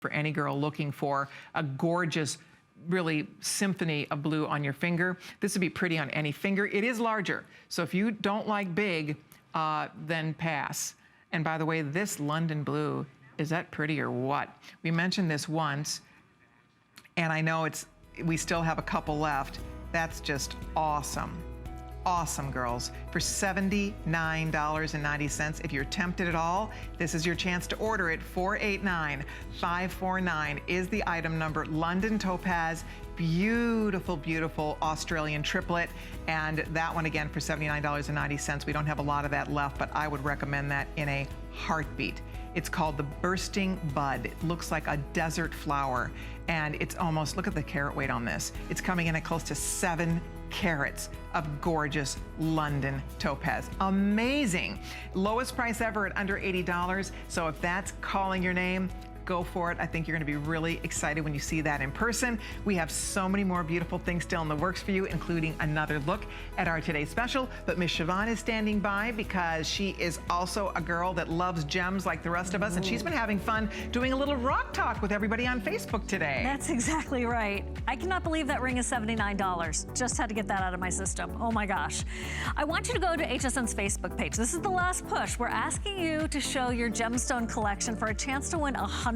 for any girl looking for a gorgeous, really symphony of blue on your finger. This would be pretty on any finger. It is larger, so if you don't like big, then pass. And by the way, this London blue, is that pretty or what? We mentioned this once, and I know we still have a couple left. That's just awesome. Awesome, girls. For $79.90. If you're tempted at all, this is your chance to order it. 489549 is the item number. London Topaz, beautiful, beautiful Australian triplet. And that one again for $79.90. We don't have a lot of that left, but I would recommend that in a heartbeat. It's called the Bursting Bud. It looks like a desert flower. And it's almost, look at the carat weight on this. It's coming in at close to 7 carats of gorgeous London topaz. Amazing. Lowest price ever at under $80. So if that's calling your name, go for it. I think you're gonna be really excited when you see that in person. We have so many more beautiful things still in the works for you, including another look at our today's special. But Miss Siobhan is standing by because she is also a girl that loves gems like the rest of us, and she's been having fun doing a little rock talk with everybody on Facebook today. That's exactly right. I cannot believe that ring is $79. Just had to get that out of my system. Oh my gosh. I want you to go to HSN's Facebook page. This is the last push. We're asking you to show your gemstone collection for a chance to win a $100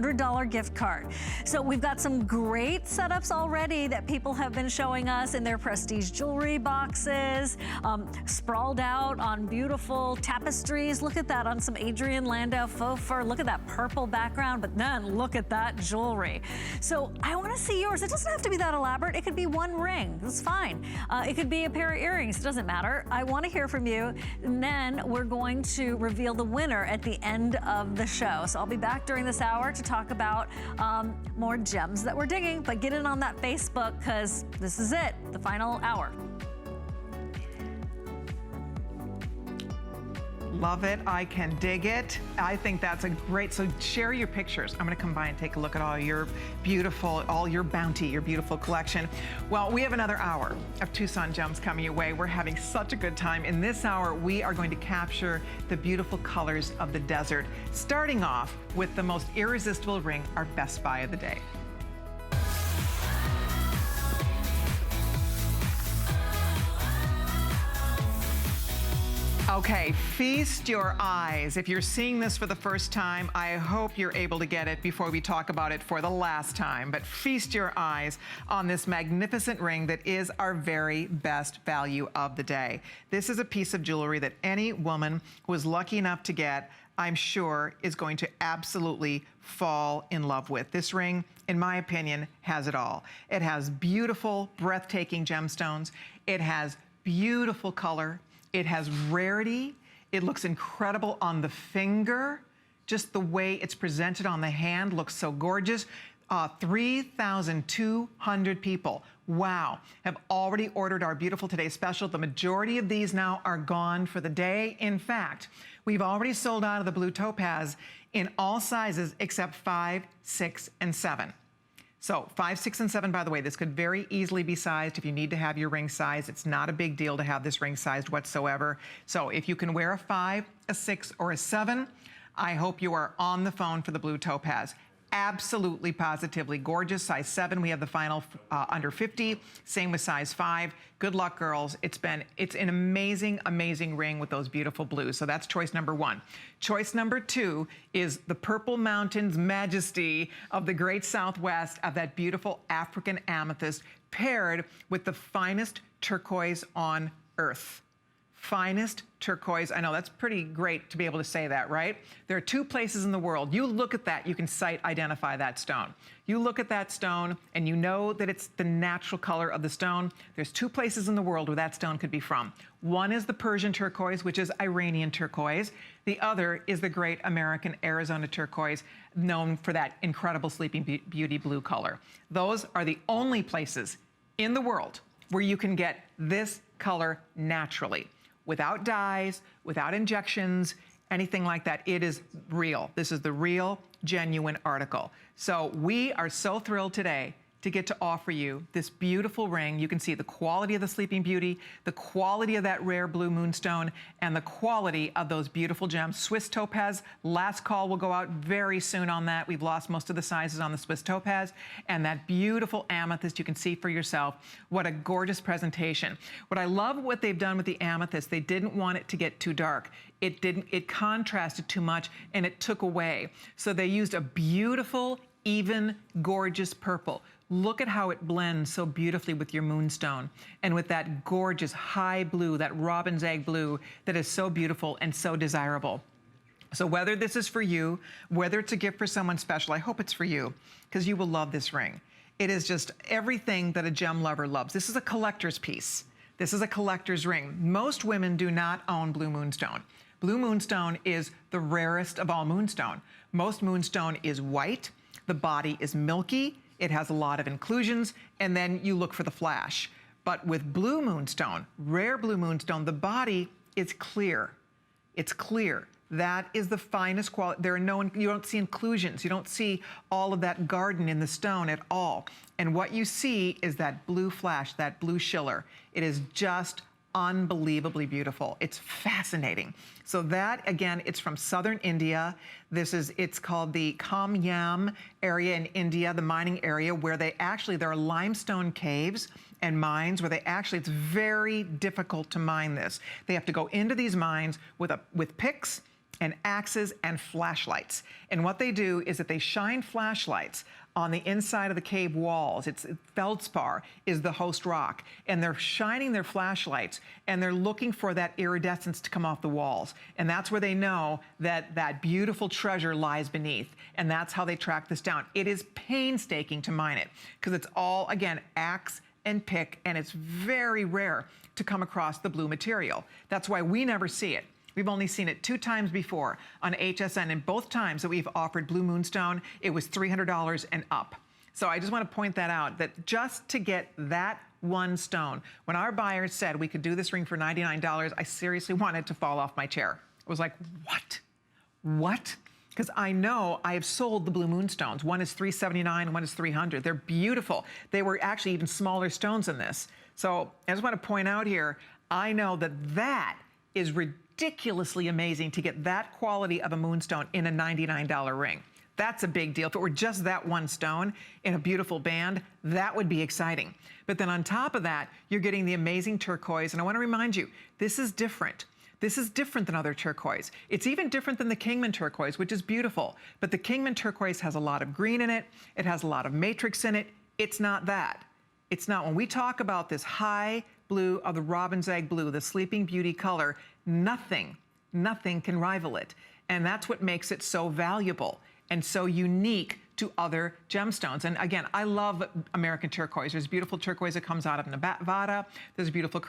gift card. So we've got some great setups already that people have been showing us in their prestige jewelry boxes, sprawled out on beautiful tapestries. Look at that on some Adrian Landau faux fur. Look at that purple background, but then look at that jewelry. So I want to see yours. It doesn't have to be that elaborate. It could be one ring. That's fine. It could be a pair of earrings. It doesn't matter. I want to hear from you. And then we're going to reveal the winner at the end of the show. So I'll be back during this hour to talk about more gems that we're digging, but get in on that Facebook because this is it, the final hour. Love it, I can dig it. I think that's a great, so share your pictures. I'm gonna come by and take a look at all your beautiful, all your bounty, your beautiful collection. Well, we have another hour of Tucson Gems coming your way. We're having such a good time. In this hour, we are going to capture the beautiful colors of the desert, starting off with the most irresistible ring, our best buy of the day. Okay, feast your eyes. If you're seeing this for the first time, I hope you're able to get it before we talk about it for the last time. But feast your eyes on this magnificent ring that is our very best value of the day. This is a piece of jewelry that any woman who is lucky enough to get, I'm sure, is going to absolutely fall in love with. This ring, in my opinion, has it all. It has beautiful, breathtaking gemstones. It has beautiful color. It has rarity. It looks incredible on the finger. Just the way it's presented on the hand looks so gorgeous. 3,200 people, wow, have already ordered our beautiful Today Special. The majority of these now are gone for the day. In fact, we've already sold out of the blue topaz in all sizes except 5, 6, and 7. So 5, 6, and 7, by the way, this could very easily be sized if you need to have your ring size. It's not a big deal to have this ring sized whatsoever. So if you can wear a 5, a 6, or a 7, I hope you are on the phone for the blue topaz. Absolutely, positively gorgeous. Size 7, we have the final under 50. Same with size 5. Good luck, girls. It's an amazing, amazing ring with those beautiful blues. So that's choice number 1. Choice number 2 is the Purple Mountains majesty of the great Southwest, of that beautiful African amethyst paired with the finest turquoise on earth. Finest turquoise. I know that's pretty great to be able to say that, right? There are 2 places in the world. You look at that, you can sight identify that stone. You look at that stone and you know that it's the natural color of the stone. There's 2 places in the world where that stone could be from. One is the Persian turquoise, which is Iranian turquoise. The other is the great American Arizona turquoise, known for that incredible Sleeping Beauty blue color. Those are the only places in the world where you can get this color naturally, without dyes, without injections, anything like that. It is real. This is the real, genuine article. So we are so thrilled today to to get to offer you this beautiful ring. You can see the quality of the Sleeping Beauty, the quality of that rare blue moonstone, and the quality of those beautiful gems. Swiss topaz, last call will go out very soon on that. We've lost most of the sizes on the Swiss topaz, and that beautiful amethyst you can see for yourself. What a gorgeous presentation. What I love what they've done with the amethyst, they didn't want it to get too dark. It contrasted too much and it took away. So they used a beautiful, even, gorgeous purple. Look at how it blends so beautifully with your moonstone and with that gorgeous high blue, that robin's egg blue that is so beautiful and so desirable. So whether this is for you, whether it's a gift for someone special, I hope it's for you because you will love this ring. It is just everything that a gem lover loves. This is a collector's piece. This is a collector's ring. Most women do not own blue moonstone. Blue moonstone is the rarest of all moonstone. Most moonstone is white, the body is milky, it has a lot of inclusions, and then you look for the flash. But with blue moonstone, rare blue moonstone, the body is clear. It's clear. That is the finest quality. There are you don't see inclusions. You don't see all of that garden in the stone at all. And what you see is that blue flash, that blue schiller. It is just unbelievably beautiful. It's fascinating. So that, again, it's from southern India. It's called the Kamyam area in India, the mining area where there are limestone caves and mines where it's very difficult to mine this. They have to go into these mines with picks and axes and flashlights. And what they do is that they shine flashlights on the inside of the cave walls. Feldspar is the host rock. And they're shining their flashlights and they're looking for that iridescence to come off the walls. And that's where they know that that beautiful treasure lies beneath. And that's how they track this down. It is painstaking to mine it because it's all, again, axe and pick, and it's very rare to come across the blue material. That's why we never see it. We've only seen it 2 times before on HSN, and both times that we've offered blue moonstone, it was $300 and up. So I just want to point that out, that just to get that one stone, when our buyers said we could do this ring for $99, I seriously wanted to fall off my chair. I was like, what? What? Because I know I have sold the blue moonstones. One is $379, one is $300. They're beautiful. They were actually even smaller stones than this. So I just want to point out here, I know that that is ridiculously amazing to get that quality of a moonstone in a $99 ring. That's a big deal. If it were just that one stone in a beautiful band, that would be exciting. But then on top of that, you're getting the amazing turquoise. And I want to remind you, this is different. This is different than other turquoise. It's even different than the Kingman turquoise, which is beautiful. But the Kingman turquoise has a lot of green in it. It has a lot of matrix in it. It's not that. It's not. When we talk about this high blue of the robin's egg blue, the Sleeping Beauty color, nothing can rival it. And that's what makes it so valuable and so unique to other gemstones. And again, I love American turquoise. There's beautiful turquoise that comes out of Nevada. There's beautiful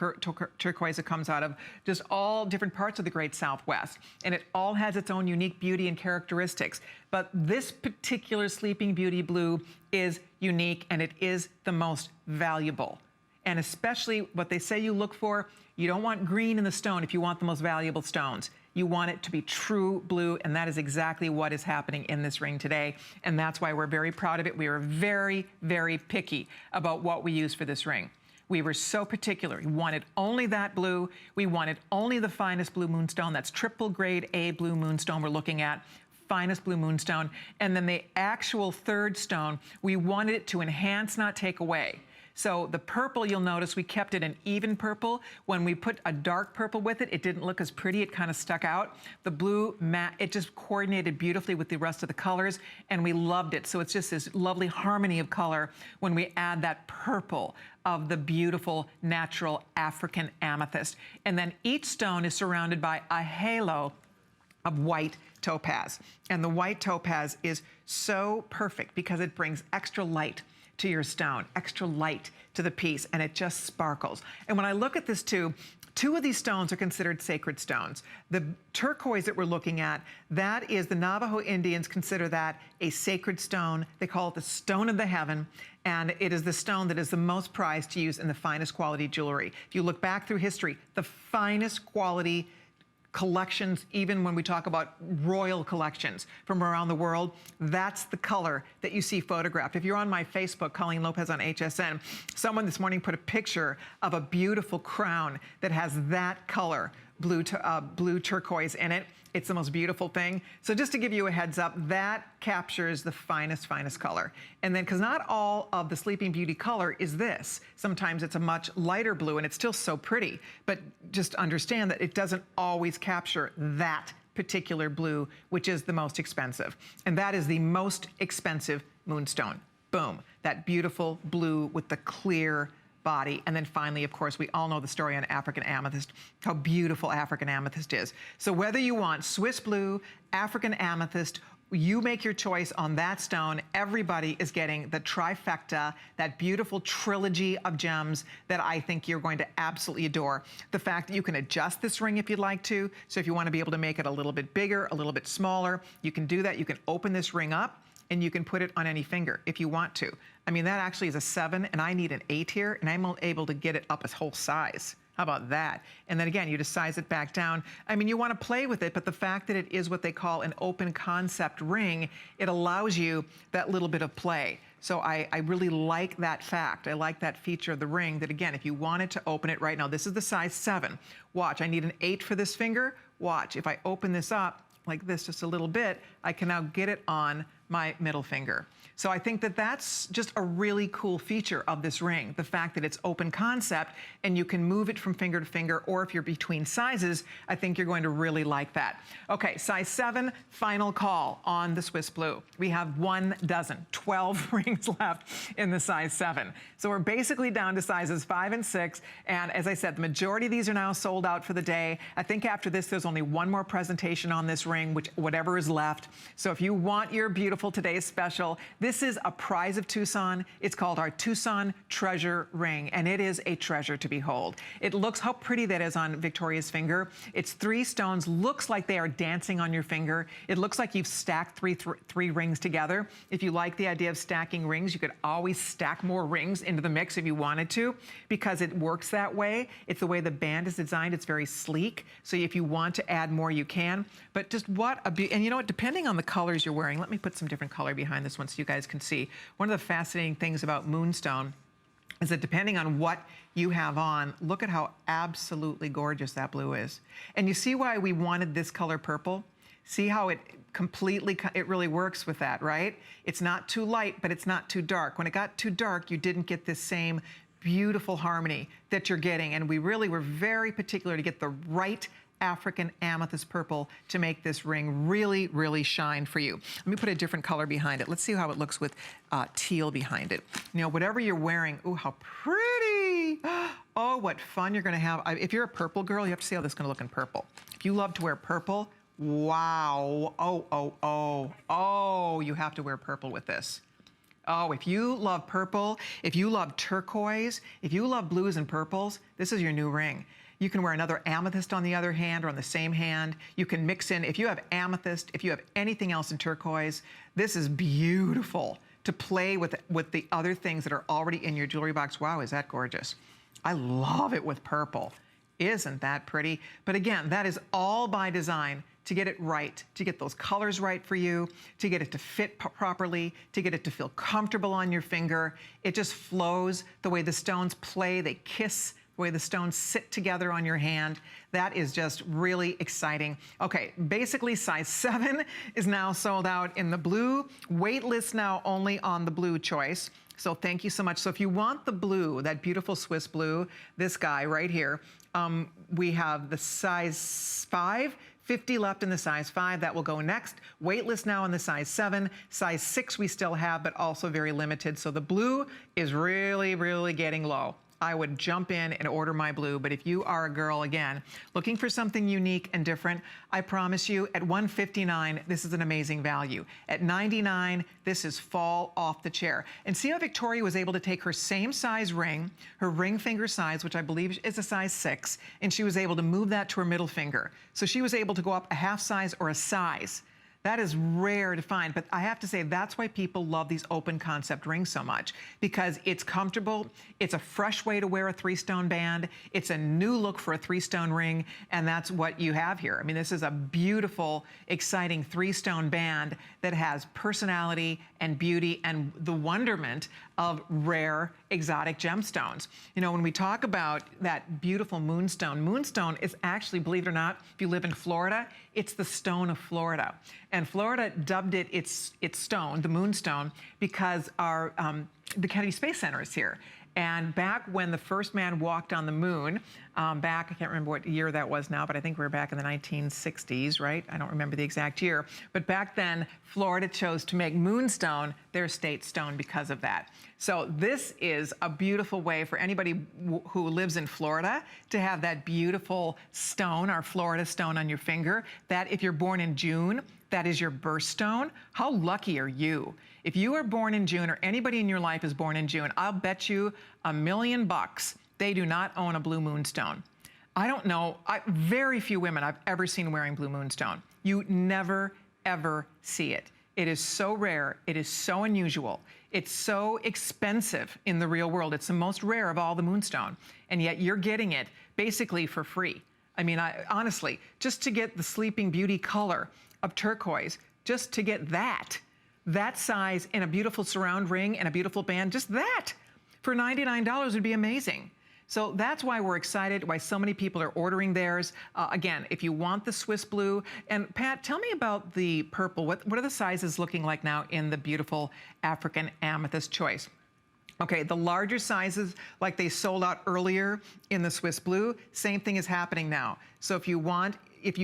turquoise that comes out of just all different parts of the Great Southwest. And it all has its own unique beauty and characteristics. But this particular Sleeping Beauty blue is unique, and it is the most valuable. And especially what they say you look for, you don't want green in the stone if you want the most valuable stones. You want it to be true blue, and that is exactly what is happening in this ring today. And that's why we're very proud of it. We are very, very picky about what we use for this ring. We were so particular. We wanted only that blue. We wanted only the finest blue moonstone. That's triple grade A blue moonstone we're looking at. Finest blue moonstone. And then the actual third stone, we wanted it to enhance, not take away. So the purple, you'll notice we kept it an even purple. When we put a dark purple with it, it didn't look as pretty. It kind of stuck out. The blue matte, it just coordinated beautifully with the rest of the colors, and we loved it. So it's just this lovely harmony of color when we add that purple of the beautiful natural African amethyst. And then each stone is surrounded by a halo of white topaz. And the white topaz is so perfect because it brings extra light to your stone, extra light to the piece, and it just sparkles. And when I look at this too, 2 of these stones are considered sacred stones. The turquoise that we're looking at, that is, the Navajo Indians consider that a sacred stone. They call it the stone of the heaven, and it is the stone that is the most prized to use in the finest quality jewelry. If you look back through history, the finest quality collections, even when we talk about royal collections from around the world, that's the color that you see photographed. If you're on my Facebook, Colleen Lopez on HSN, someone this morning put a picture of a beautiful crown that has that color, blue turquoise in it. It's the most beautiful thing. So just to give you a heads up, that captures the finest color. And then, because not all of the Sleeping Beauty color is this. Sometimes it's a much lighter blue and it's still so pretty, but just understand that it doesn't always capture that particular blue, which is the most expensive. And that is the most expensive moonstone. Boom, that beautiful blue with the clear body. And then finally, of course, we all know the story on African amethyst, how beautiful African amethyst is. So whether you want Swiss blue, African amethyst, you make your choice on that stone. Everybody is getting the trifecta, that beautiful trilogy of gems that I think you're going to absolutely adore. The fact that you can adjust this ring if you'd like to. So if you want to be able to make it a little bit bigger, a little bit smaller, you can do that. You can open this ring up and you can put it on any finger if you want to. I mean, that actually is a 7 and I need an 8 here, and I'm able to get it up its whole size. How about that? And then again, you just size it back down. I mean, you want to play with it, but the fact that it is what they call an open concept ring, it allows you that little bit of play. So I really like that fact. I like that feature of the ring that, again, if you wanted to open it right now, this is the size 7. Watch, I need an 8 for this finger. Watch, if I open this up like this just a little bit, I can now get it on my middle finger. So I think that that's just a really cool feature of this ring, the fact that it's open concept and you can move it from finger to finger, or if you're between sizes, I think you're going to really like that. Okay, size 7, final call on the Swiss blue. We have 1 dozen, 12 rings left in the size 7. So we're basically down to sizes 5 and 6. And as I said, the majority of these are now sold out for the day. I think after this, there's only one more presentation on this ring, which whatever is left. So if you want your beautiful today's special, this is a prize of Tucson. It's called our Tucson Treasure Ring, and it is a treasure to behold. It looks how pretty that is on Victoria's finger. It's 3 stones, looks like they are dancing on your finger. It looks like you've stacked three rings together. If you like the idea of stacking rings, you could always stack more rings into the mix if you wanted to, because it works that way. It's the way the band is designed. It's very sleek. So if you want to add more, you can. But just what a beauty. And you know what, depending on the colors you're wearing, let me put some different color behind this one so you guys can see. One of the fascinating things about moonstone is that depending on what you have on, look at how absolutely gorgeous that blue is. And you see why we wanted this color purple? See how it really works with that, right? It's not too light, but it's not too dark. When it got too dark, you didn't get this same beautiful harmony that you're getting. And we really were very particular to get the right African amethyst purple to make this ring really, really shine for you. Let me put a different color behind it. Let's see how it looks with teal behind it. You know, whatever you're wearing, oh, how pretty. Oh, what fun you're gonna have. If you're a purple girl, you have to see how this is gonna look in purple. If you love to wear purple, wow. Oh, you have to wear purple with this. Oh, if you love purple, if you love turquoise, if you love blues and purples, this is your new ring. You can wear another amethyst on the other hand or on the same hand. You can mix in, if you have amethyst, if you have anything else in turquoise, this is beautiful to play with the other things that are already in your jewelry box. Wow, is that gorgeous. I love it with purple. Isn't that pretty? But again, that is all by design to get it right, to get those colors right for you, to get it to fit properly, to get it to feel comfortable on your finger. It just flows the way the stones play, they kiss, the way the stones sit together on your hand. That is just really exciting. Okay, basically size 7 is now sold out in the blue. Wait list now only on the blue choice. So thank you so much. So if you want the blue, that beautiful Swiss blue, this guy right here, we have the size 5, 50 left in the size 5. That will go next. Wait list now on the size 7. Size 6 we still have, but also very limited. So the blue is really, really getting low. I would jump in and order my blue, but if you are a girl, again, looking for something unique and different, I promise you, at $159, this is an amazing value. At $99, this is fall off the chair. And see how Victoria was able to take her same size ring, her ring finger size, which I believe is a size 6, and she was able to move that to her middle finger. So she was able to go up a half size or a size. That is rare to find, but I have to say that's why people love these open concept rings so much, because it's comfortable, it's a fresh way to wear a 3-stone band, it's a new look for a 3-stone ring, and that's what you have here. I mean, this is a beautiful, exciting 3-stone band that has personality and beauty and the wonderment of rare exotic gemstones. You know, when we talk about that beautiful moonstone, moonstone is actually, believe it or not, if you live in Florida, it's the stone of Florida. And Florida dubbed it its stone, the moonstone, because the Kennedy Space Center is here. And back when the first man walked on the moon, back, I can't remember what year that was now, but I think we were back in the 1960s, right? I don't remember the exact year. But back then, Florida chose to make moonstone their state stone because of that. So this is a beautiful way for anybody who lives in Florida to have that beautiful stone, our Florida stone on your finger, that if you're born in June, that is your birthstone. How lucky are you? If you are born in June, or anybody in your life is born in June, I'll bet you $1 million they do not own a blue moonstone. I don't know, very few women I've ever seen wearing blue moonstone. You never, ever see it. It is so rare, it is so unusual, it's so expensive in the real world. It's the most rare of all the moonstone, and yet you're getting it basically for free. I mean, honestly, just to get the Sleeping Beauty color of turquoise, just to get that size in a beautiful surround ring and a beautiful band, just that for $99 would be amazing. So that's why we're excited, why so many people are ordering theirs. Again, if you want the Swiss blue, and Pat, tell me about the purple. What are the sizes looking like now in the beautiful African amethyst choice? Okay, the larger sizes, like they sold out earlier in the Swiss blue, same thing is happening now. So if you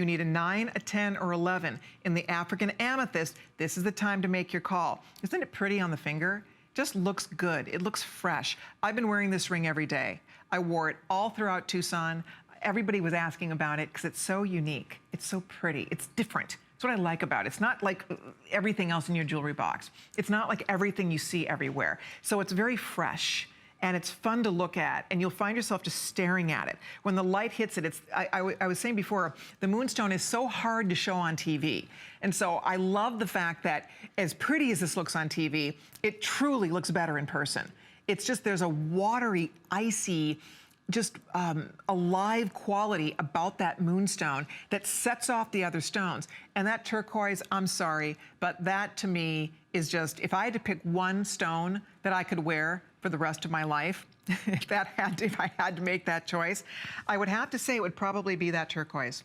need a 9, a 10, or 11 in the African amethyst, this is the time to make your call. Isn't it pretty on the finger? Just looks good. It looks fresh. I've been wearing this ring every day. I wore it all throughout Tucson. Everybody was asking about it because it's so unique. It's so pretty. It's different. That's what I like about it. It's not like everything else in your jewelry box. It's not like everything you see everywhere. So it's very fresh. And it's fun to look at, and you'll find yourself just staring at it. When the light hits it, I was saying before, the moonstone is so hard to show on TV. And so I love the fact that as pretty as this looks on TV, it truly looks better in person. It's just, there's a watery, icy, just alive quality about that moonstone that sets off the other stones. And that turquoise, I'm sorry, but that to me is just, if I had to pick one stone that I could wear for the rest of my life, if I had to make that choice, I would have to say it would probably be that turquoise.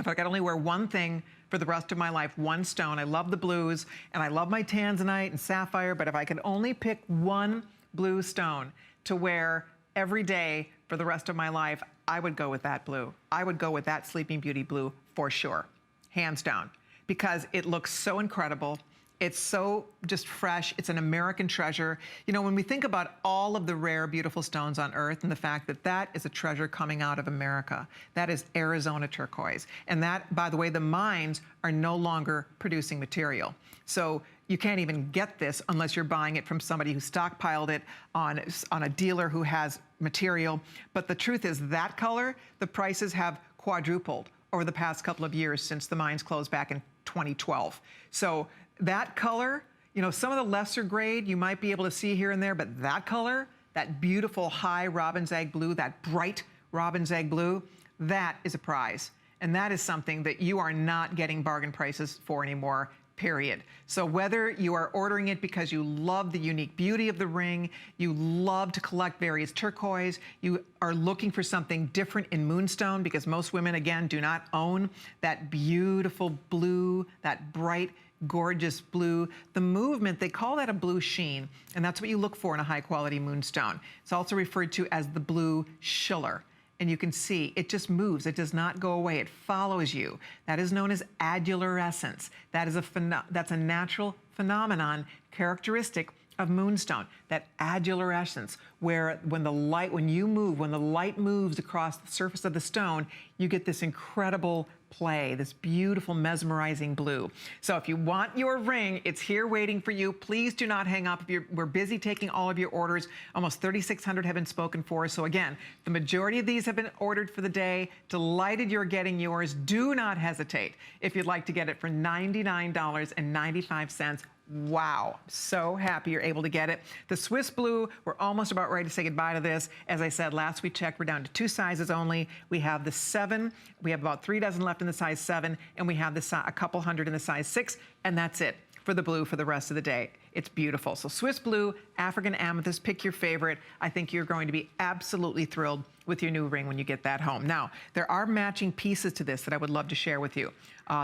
If I could only wear one thing for the rest of my life, one stone. I love the blues, and I love my tanzanite and sapphire, but if I could only pick one blue stone to wear every day for the rest of my life, I would go with that blue. I would go with that Sleeping Beauty blue for sure, hands down, because it looks so incredible. It's so just fresh. It's an American treasure. You know, when we think about all of the rare, beautiful stones on Earth and the fact that that is a treasure coming out of America, that is Arizona turquoise. And that, by the way, the mines are no longer producing material. So you can't even get this unless you're buying it from somebody who stockpiled it on a dealer who has material. But the truth is that color, the prices have quadrupled over the past couple of years since the mines closed back in 2012. So that color, you know, some of the lesser grade you might be able to see here and there, but that color, that beautiful high robin's egg blue, that bright robin's egg blue, that is a prize. And that is something that you are not getting bargain prices for anymore, period. So whether you are ordering it because you love the unique beauty of the ring, you love to collect various turquoise, you are looking for something different in moonstone, because most women, again, do not own that beautiful blue, that bright, gorgeous blue. The movement, they call that a blue sheen, and that's what you look for in a high-quality moonstone. It's also referred to as the blue schiller. And you can see it just moves. It does not go away. It follows you. That is known as adulorescence. That is that's a natural phenomenon characteristic of moonstone, that adulorescence, where when the light moves across the surface of the stone, you get this incredible play, this beautiful mesmerizing blue. So if you want your ring, it's here waiting for you. Please do not hang up. We're busy taking all of your orders. Almost 3,600 have been spoken for. So again, the majority of these have been ordered for the day. Delighted you're getting yours. Do not hesitate if you'd like to get it for $99.95. Wow, so happy you're able to get it. The Swiss Blue, we're almost about ready to say goodbye to this. As I said, last we checked, we're down to 2 sizes only. We have the 7, we have about 3 dozen left in the size 7, and we have a couple hundred in the size 6, and that's it for the blue for the rest of the day. It's beautiful. So Swiss Blue, African Amethyst, pick your favorite. I think you're going to be absolutely thrilled with your new ring when you get that home. Now, there are matching pieces to this that I would love to share with you.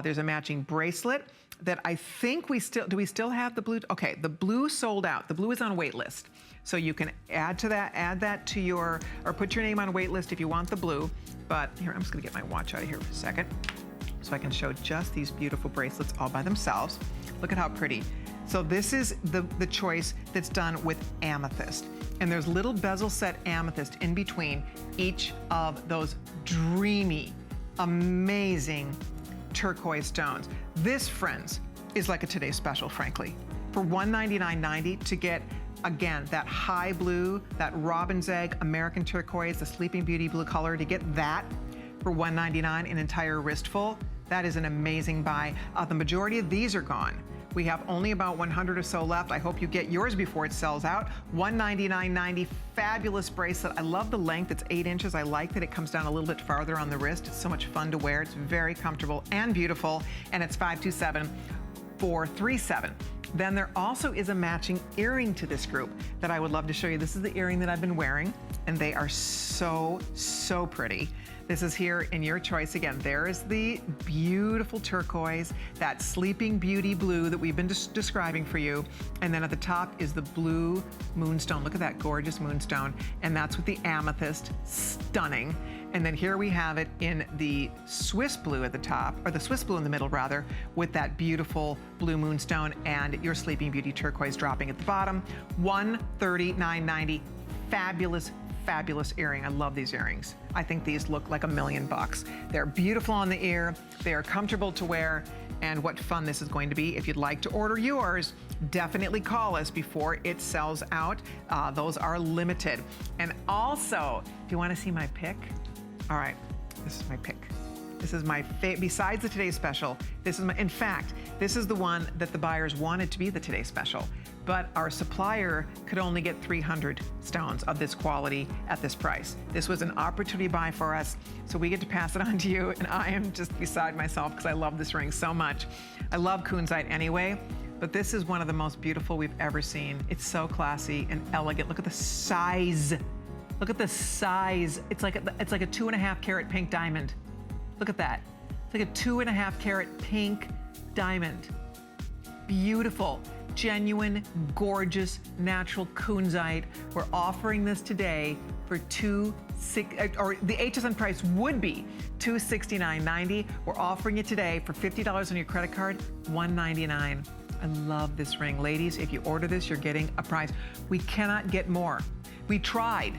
There's a matching bracelet that I think do we still have the blue? Okay, the blue sold out. The blue is on wait list. So you can add that to your, or put your name on wait list if you want the blue. But here, I'm just gonna get my watch out of here for a second so I can show just these beautiful bracelets all by themselves. Look at how pretty. So this is the choice that's done with amethyst. And there's little bezel set amethyst in between each of those dreamy, amazing turquoise stones. This, friends, is like a today's special, frankly. For $199.90 to get, again, that high blue, that robin's egg, American turquoise, the Sleeping Beauty blue color, to get that for $199, an entire wristful, that is an amazing buy. The majority of these are gone. We have only about 100 or so left. I hope you get yours before it sells out. $199.90, fabulous bracelet. I love the length, it's 8 inches. I like that it comes down a little bit farther on the wrist. It's so much fun to wear. It's very comfortable and beautiful, and it's 527-437. Then there also is a matching earring to this group that I would love to show you. This is the earring that I've been wearing, and they are so, so pretty. This is here in your choice. Again, there is the beautiful turquoise, that Sleeping Beauty blue that we've been describing for you. And then at the top is the blue moonstone. Look at that gorgeous moonstone. And that's with the amethyst, stunning. And then here we have it in the Swiss blue at the top, or the Swiss blue in the middle rather, with that beautiful blue moonstone and your Sleeping Beauty turquoise dropping at the bottom. $139.90, fabulous, fabulous earring. I love these earrings. I think these look like $1 million. They're beautiful on the ear, they are comfortable to wear, and what fun this is going to be. If you'd like to order yours, definitely call us before it sells out. Those are limited. And also, do you want to see my pick? All right, this is my pick. This is my favorite. Besides the Today Special, this is my, in fact, this is the one that the buyers wanted to be the Today Special, but our supplier could only get 300 stones of this quality at this price. This was an opportunity buy for us, so we get to pass it on to you, and I am just beside myself because I love this ring so much. I love kunzite anyway, but this is one of the most beautiful we've ever seen. It's so classy and elegant. Look at the size. Look at the size. It's like a 2.5 carat pink diamond. Look at that. It's like a 2.5 carat pink diamond. Beautiful, genuine, gorgeous, natural kunzite. We're offering this today for the HSN price would be $269.90. We're offering it today for $50 on your credit card, $199. I love this ring. Ladies, if you order this, you're getting a price. We cannot get more. We tried.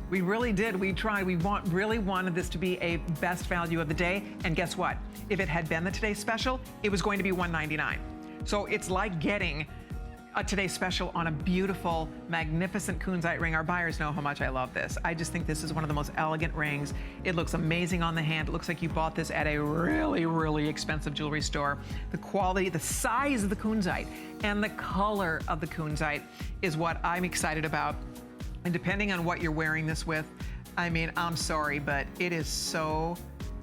We really did. We tried. We really wanted this to be a best value of the day. And guess what? If it had been the Today Special, it was going to be $199. So it's like getting a Today Special on a beautiful, magnificent kunzite ring. Our buyers know how much I love this. I just think this is one of the most elegant rings. It looks amazing on the hand. It looks like you bought this at a really, really expensive jewelry store. The quality, the size of the kunzite, and the color of the kunzite is what I'm excited about. And depending on what you're wearing this with, I mean, I'm sorry, but it is so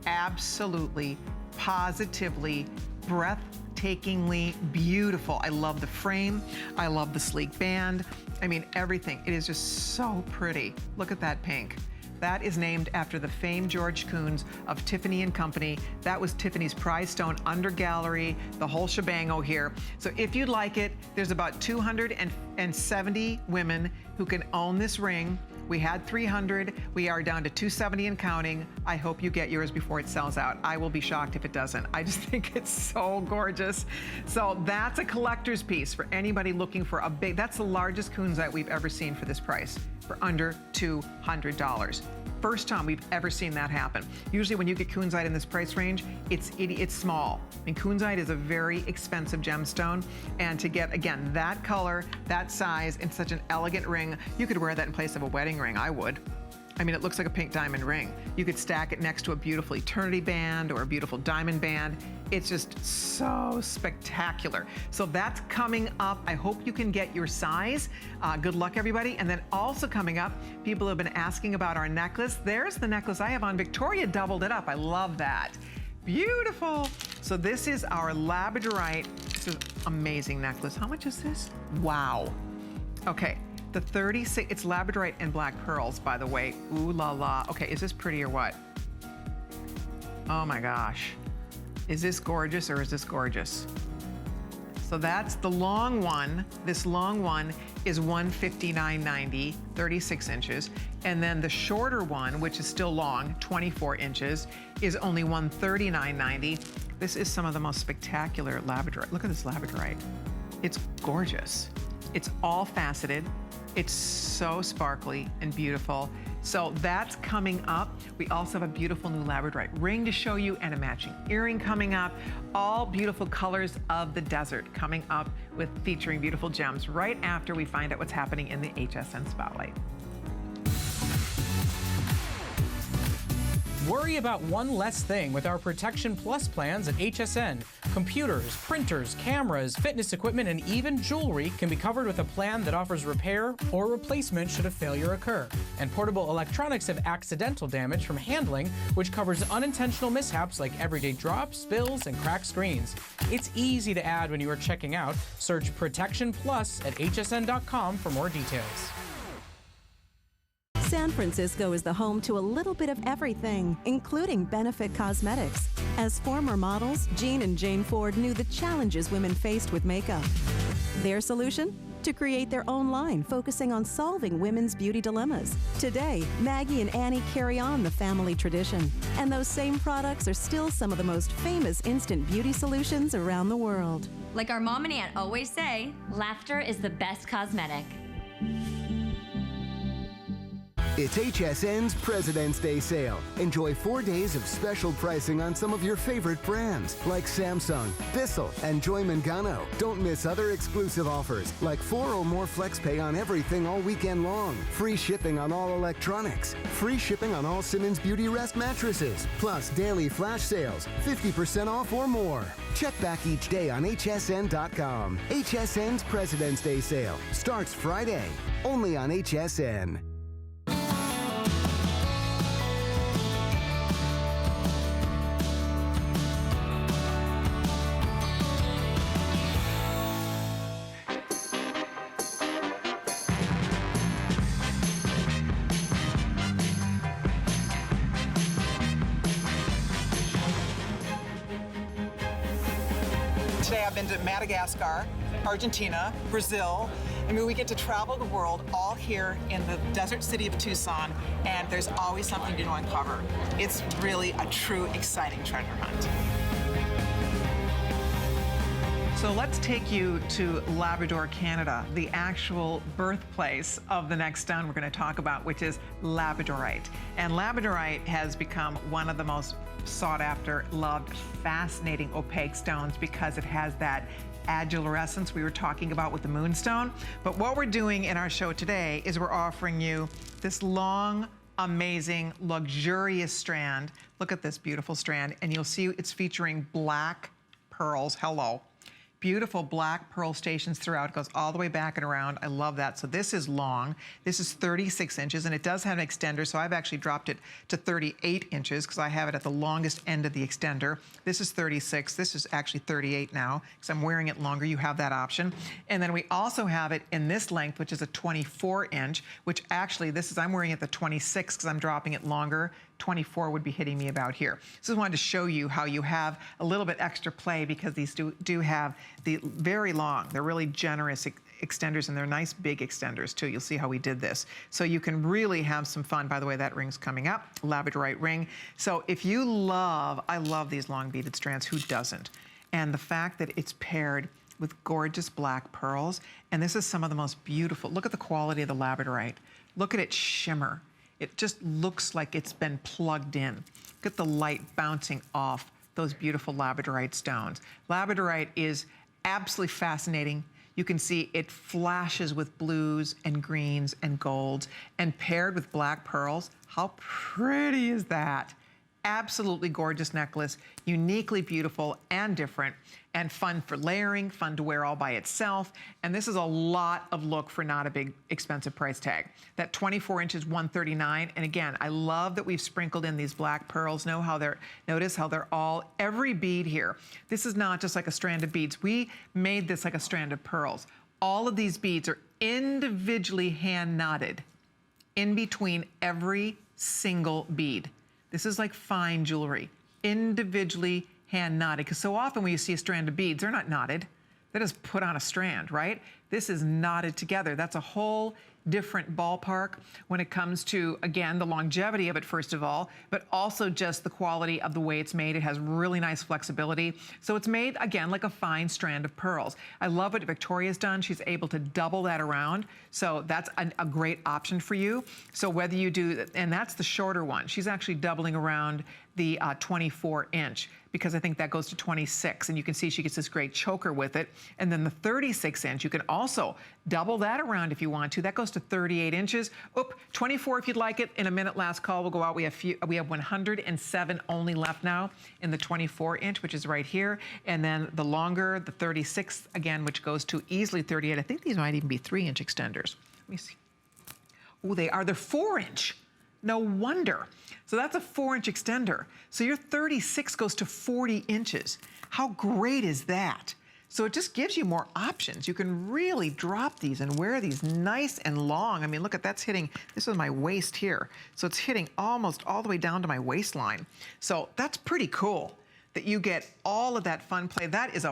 absolutely, positively, breathtakingly beautiful. I love the frame. I love the sleek band. I mean, everything. It is just so pretty. Look at that pink. That is named after the famed George Kunz of Tiffany & Company. That was Tiffany's prize stone under gallery, the whole shebango here. So if you'd like it, there's about 270 women who can own this ring. We had 300. We are down to 270 and counting. I hope you get yours before it sells out. I will be shocked if it doesn't. I just think it's so gorgeous. So that's a collector's piece for anybody looking for that's the largest kunzite we've ever seen for this price, for under $200. first time we've ever seen that happen. Usually when you get kunzite in this price range, it's small. I mean, kunzite is a very expensive gemstone, and to get, again, that color, that size, in such an elegant ring, you could wear that in place of a wedding ring. I would. I mean, it looks like a pink diamond ring. You could stack it next to a beautiful eternity band or a beautiful diamond band. It's just so spectacular. So that's coming up. I hope you can get your size. Good luck, everybody. And then also coming up, people have been asking about our necklace. There's the necklace I have on. Victoria doubled it up. I love that. Beautiful. So this is our labradorite. This is amazing necklace. How much is this? Wow. Okay. The 36, it's labradorite and black pearls, by the way. Ooh la la. Okay, is this pretty or what? Oh my gosh. Is this gorgeous or is this gorgeous? So that's the long one. This long one is $159.90, 36 inches. And then the shorter one, which is still long, 24 inches, is only $139.90. This is some of the most spectacular labradorite. Look at this labradorite. It's gorgeous. It's all faceted. It's so sparkly and beautiful. So that's coming up. We also have a beautiful new labradorite ring to show you and a matching earring coming up. All beautiful colors of the desert coming up with featuring beautiful gems right after we find out what's happening in the HSN Spotlight. Worry about one less thing with our Protection Plus plans at HSN. Computers, printers, cameras, fitness equipment, and even jewelry can be covered with a plan that offers repair or replacement should a failure occur. And portable electronics have accidental damage from handling, which covers unintentional mishaps like everyday drops, spills, and cracked screens. It's easy to add when you are checking out. Search Protection Plus at hsn.com for more details. San Francisco is the home to a little bit of everything, including Benefit Cosmetics. As former models, Jean and Jane Ford knew the challenges women faced with makeup. Their solution? To create their own line focusing on solving women's beauty dilemmas. Today, Maggie and Annie carry on the family tradition. And those same products are still some of the most famous instant beauty solutions around the world. Like our mom and aunt always say, laughter is the best cosmetic. It's HSN's President's Day sale. Enjoy 4 days of special pricing on some of your favorite brands like Samsung, Bissell, and Joy Mangano. Don't miss other exclusive offers like 4 or more FlexPay on everything all weekend long. Free shipping on all electronics. Free shipping on all Simmons Beauty Rest mattresses. Plus daily flash sales, 50% off or more. Check back each day on hsn.com. HSN's President's Day sale starts Friday, only on HSN. Today I've been to Madagascar, Argentina, Brazil. I mean, we get to travel the world all here in the desert city of Tucson, and there's always something new to uncover. It's really a true, exciting treasure hunt. So let's take you to Labrador, Canada, the actual birthplace of the next stone we're going to talk about, which is labradorite. And labradorite has become one of the most sought after, loved, fascinating opaque stones because it has that agilurescence we were talking about with the moonstone. But what we're doing in our show today is we're offering you this long, amazing, luxurious strand. Look at this beautiful strand, and you'll see it's featuring black pearls. Hello. Beautiful black pearl stations throughout. It goes all the way back and around. I love that. So this is long. This is 36 inches, and it does have an extender, so I've actually dropped it to 38 inches because I have it at the longest end of the extender. This is 36. This is actually 38 now because I'm wearing it longer. You have that option. And then we also have it in this length, which is a 24 inch, which actually I'm wearing it the 26 because I'm dropping it longer. 24 would be hitting me about here. So I wanted to show you how you have a little bit extra play because these do have the very long, they're really generous extenders, and they're nice big extenders too. You'll see how we did this. So you can really have some fun. By the way, that ring's coming up, labradorite ring. So if you I love these long beaded strands, who doesn't? And the fact that it's paired with gorgeous black pearls, and this is some of the most beautiful, look at the quality of the labradorite. Look at its shimmer. It just looks like it's been plugged in. Look at the light bouncing off those beautiful labradorite stones. Labradorite is absolutely fascinating. You can see it flashes with blues and greens and golds, and paired with black pearls. How pretty is that? Absolutely gorgeous necklace, uniquely beautiful and different, and fun for layering, fun to wear all by itself. And this is a lot of look for not a big expensive price tag. That 24 inches, $139. And again, I love that we've sprinkled in these black pearls. Notice how they're all, every bead here. This is not just like a strand of beads. We made this like a strand of pearls. All of these beads are individually hand knotted in between every single bead. This is like fine jewelry, individually hand knotted. Because so often when you see a strand of beads, they're not knotted. They're just put on a strand, right? This is knotted together. That's a whole different ballpark when it comes to, again, the longevity of it, first of all, but also just the quality of the way it's made. It has really nice flexibility. So it's made, again, like a fine strand of pearls. I love what Victoria's done. She's able to double that around. So that's a great option for you. So whether you do, and that's the shorter one. She's actually doubling around the 24 inch because I think that goes to 26, and you can see she gets this great choker with it. And then the 36 inch, you can also double that around if you want to. That goes to 38 inches. Oop, 24 if you'd like it. In a minute, last call, we'll go out. We have 107 only left now in the 24 inch, which is right here. And then the longer, the 36 again, which goes to easily 38. I think these might even be 3-inch extenders. Let me see. Oh, they are. They're 4-inch. No wonder. So that's a 4-inch extender. So your 36 goes to 40 inches. How great is that? So it just gives you more options. You can really drop these and wear these nice and long. I mean, look at that's hitting, this is my waist here. So it's hitting almost all the way down to my waistline. So that's pretty cool that you get all of that fun play. That is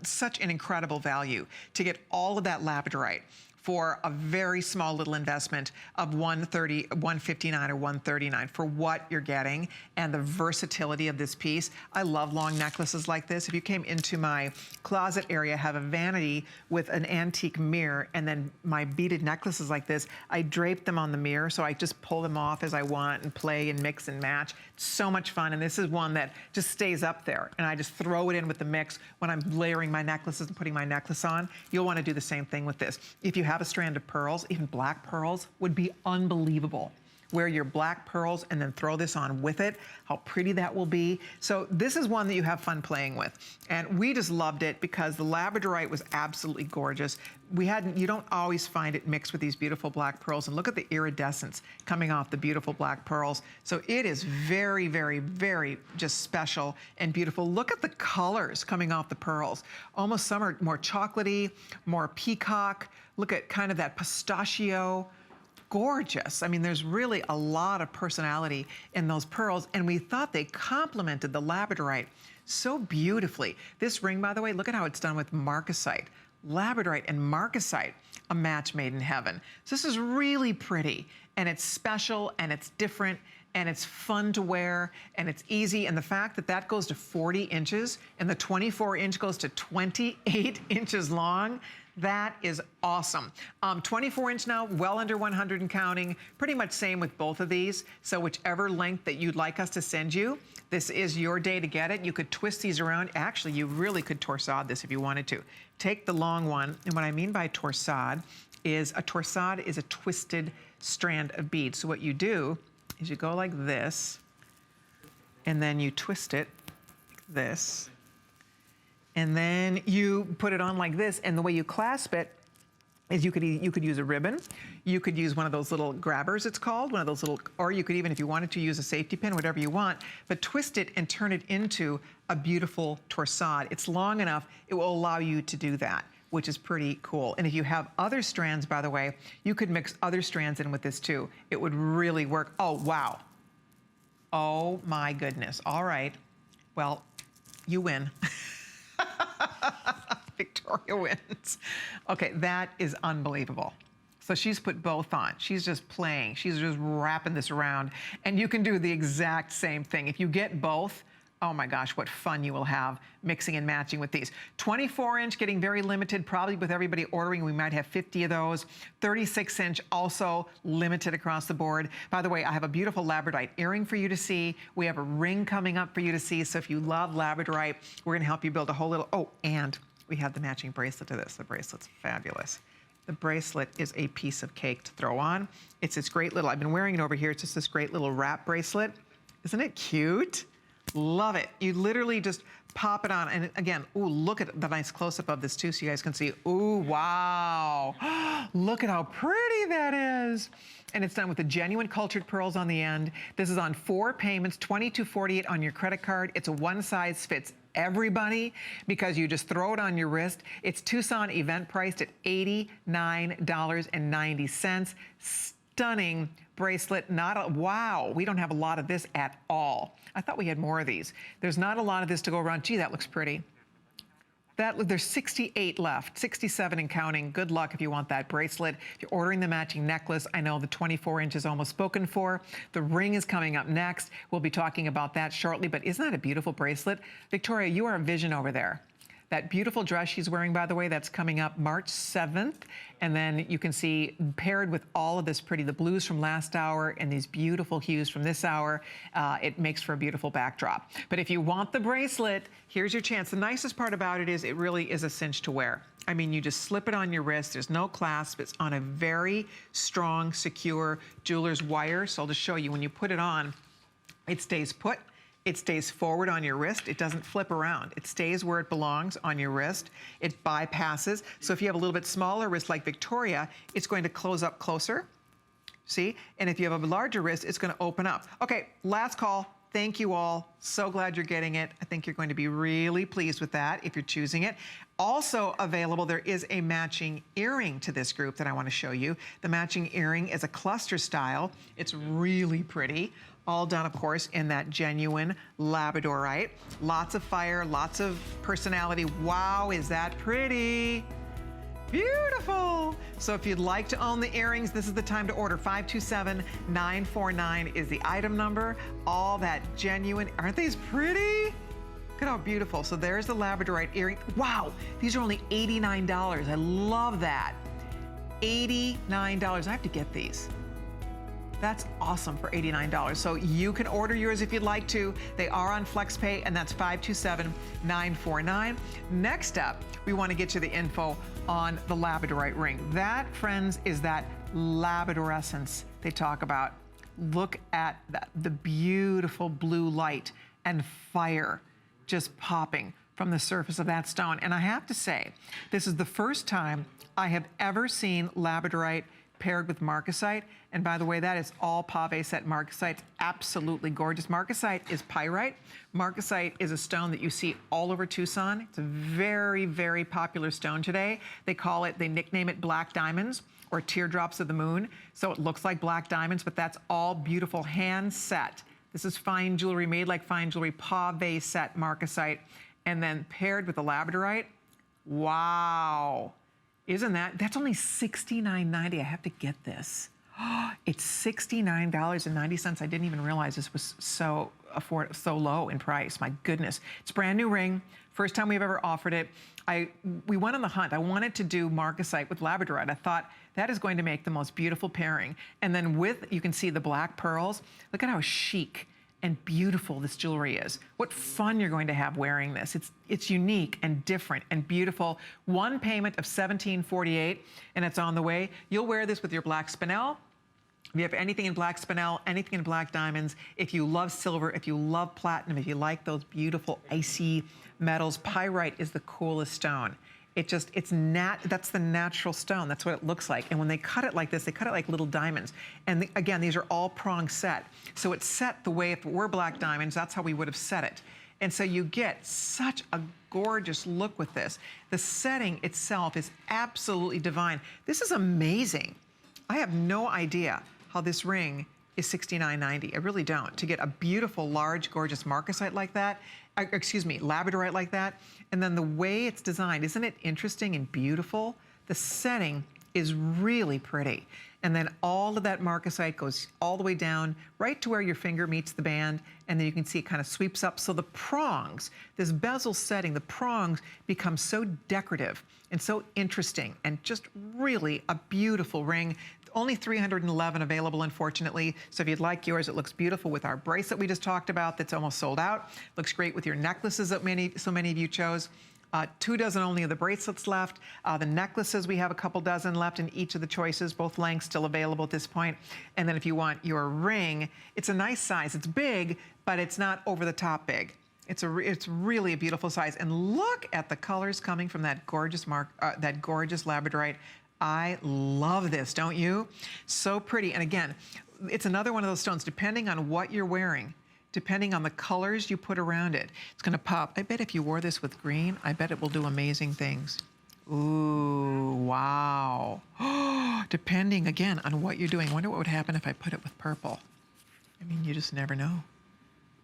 such an incredible value to get all of that labradorite for a very small little investment of $159 or $139 for what you're getting and the versatility of this piece. I love long necklaces like this. If you came into my closet area, I have a vanity with an antique mirror, and then my beaded necklaces like this, I drape them on the mirror, so I just pull them off as I want and play and mix and match. So much fun, and this is one that just stays up there, and I just throw it in with the mix when I'm layering my necklaces and putting my necklace on. You'll want to do the same thing with this. If you have a strand of pearls, even black pearls, would be unbelievable. Wear your black pearls and then throw this on with it. How pretty that will be. So this is one that you have fun playing with. And we just loved it because the labradorite was absolutely gorgeous. You don't always find it mixed with these beautiful black pearls. And look at the iridescence coming off the beautiful black pearls. So it is very, very, very just special and beautiful. Look at the colors coming off the pearls. Almost some are more chocolatey, more peacock. Look at kind of that pistachio. Gorgeous. I mean, there's really a lot of personality in those pearls, and we thought they complemented the labradorite so beautifully. This ring, by the way, look at how it's done with marcasite. Labradorite and marcasite, a match made in heaven. So this is really pretty, and it's special, and it's different, and it's fun to wear, and it's easy. And the fact that that goes to 40 inches, and the 24 inch goes to 28 inches long, that is awesome. 24 inch now, well under 100 and counting. Pretty much same with both of these. So whichever length that you'd like us to send you, this is your day to get it. You could twist these around. Actually, you really could torsade this if you wanted to. Take the long one, and what I mean by torsade is a twisted strand of beads. So what you do is you go like this, and then you twist it like this. And then you put it on like this, and the way you clasp it is you could use a ribbon, you could use one of those little grabbers, it's called, one of those little, or you could even, if you wanted to, use a safety pin, whatever you want, but twist it and turn it into a beautiful torsade. It's long enough, it will allow you to do that, which is pretty cool. And if you have other strands, by the way, you could mix other strands in with this too. It would really work. Oh, wow. Oh my goodness. All right. Well, you win. Victoria wins. Okay, that is unbelievable. So she's put both on. She's just playing. She's just wrapping this around. And you can do the exact same thing. If you get both, Oh my gosh, what fun you will have mixing and matching with these. 24-inch getting very limited, probably with everybody ordering. We might have 50 of those. 36-inch also limited across the board. By the way, I have a beautiful labradorite earring for you to see. We have a ring coming up for you to see. So if you love labradorite, we're going to help you build a whole little, oh, and we have the matching bracelet to this. The bracelet's fabulous. The bracelet is a piece of cake to throw on. It's this great little, I've been wearing it over here. It's just this great little wrap bracelet. Isn't it cute? Love it. You literally just pop it on. And again, ooh, look at the nice close-up of this too so you guys can see. Ooh, wow. Look at how pretty that is. And it's done with the genuine cultured pearls on the end. This is on 4 payments, $22.48 on your credit card. It's a one size fits everybody because you just throw it on your wrist. It's Tucson event priced at $89.90. Stunning bracelet. Not a, wow, we don't have a lot of this at all. I thought we had more of these. There's not a lot of this to go around. Gee, that looks pretty. There's 68 left, 67 and counting. Good luck if you want that bracelet. If you're ordering the matching necklace, I know the 24-inch is almost spoken for. The ring is coming up next. We'll be talking about that shortly, but isn't that a beautiful bracelet? Victoria, you are a vision over there. That beautiful dress she's wearing, by the way, that's coming up March 7th. And then you can see paired with all of this pretty, the blues from last hour and these beautiful hues from this hour, it makes for a beautiful backdrop. But if you want the bracelet, here's your chance. The nicest part about it is it really is a cinch to wear. I mean, you just slip it on your wrist. There's no clasp. It's on a very strong, secure jeweler's wire. So I'll just show you when you put it on, it stays put. It stays forward on your wrist. It doesn't flip around. It stays where it belongs on your wrist. It bypasses. So if you have a little bit smaller wrist like Victoria, it's going to close up closer. See? And if you have a larger wrist, it's going to open up. Okay, last call. Thank you all. So glad you're getting it. I think you're going to be really pleased with that if you're choosing it. Also available, there is a matching earring to this group that I want to show you. The matching earring is a cluster style. It's really pretty. All done, of course, in that genuine labradorite. Lots of fire, lots of personality. Wow, is that pretty? Beautiful. So if you'd like to own the earrings, this is the time to order. 527949 is the item number. All that genuine. Aren't these pretty? Look at how beautiful. So there's the labradorite earring. Wow, these are only $89. I love that. $89. I have to get these. That's awesome for $89. So you can order yours if you'd like to. They are on FlexPay, and that's 527949. Next up, we want to get you the info on the labradorite ring. That, friends, is that labradorescence they talk about. Look at that, the beautiful blue light and fire just popping from the surface of that stone. And I have to say, this is the first time I have ever seen labradorite paired with marcasite. And by the way, that is all pave set marcasite. Absolutely gorgeous. Marcasite is pyrite. Marcasite is a stone that you see all over Tucson. It's a very, very popular stone today. They nickname it black diamonds or teardrops of the moon. So it looks like black diamonds, but that's all beautiful hand set. This is fine jewelry, made like fine jewelry, pave set marcasite, and then paired with the labradorite. Wow. Isn't that's only $69.90. I have to get this. It's $69.90. I didn't even realize this was so low in price. My goodness. It's a brand new ring. First time we've ever offered it. We went on the hunt. I wanted to do marcasite with labradorite. I thought that is going to make the most beautiful pairing. And then you can see the black pearls. Look at how chic and beautiful this jewelry is. What fun you're going to have wearing this. It's unique and different and beautiful. One payment of $17.48, and it's on the way. You'll wear this with your black spinel. If you have anything in black spinel, anything in black diamonds, if you love silver, if you love platinum, if you like those beautiful icy metals, pyrite is the coolest stone. That's the natural stone. That's what it looks like. And when they cut it like this, they cut it like little diamonds. And again, these are all prong set. So it's set the way, if it were black diamonds, that's how we would have set it. And so you get such a gorgeous look with this. The setting itself is absolutely divine. This is amazing. I have no idea how this ring is $69.90. I really don't. To get a beautiful, large, gorgeous marcasite like that, labradorite like that, and then the way it's designed, isn't it interesting and beautiful? The setting is really pretty. And then all of that marcasite goes all the way down right to where your finger meets the band, and then you can see it kind of sweeps up. So the prongs, this bezel setting, the prongs become so decorative and so interesting, and just really a beautiful ring. Only 311 available, unfortunately. So if you'd like yours, it looks beautiful with our bracelet we just talked about that's almost sold out. Looks great with your necklaces that so many of you chose. 2 dozen only of the bracelets left. The necklaces, we have a couple dozen left in each of the choices, both lengths still available at this point. And then if you want your ring, it's a nice size. It's big, but it's not over the top big. It's really a beautiful size. And look at the colors coming from that gorgeous labradorite. I love this, don't you? So pretty. And again, it's another one of those stones, depending on what you're wearing, depending on the colors you put around it, it's gonna pop. I bet if you wore this with green, I bet it will do amazing things. Ooh, wow. Depending, again, on what you're doing. I wonder what would happen if I put it with purple. I mean, you just never know.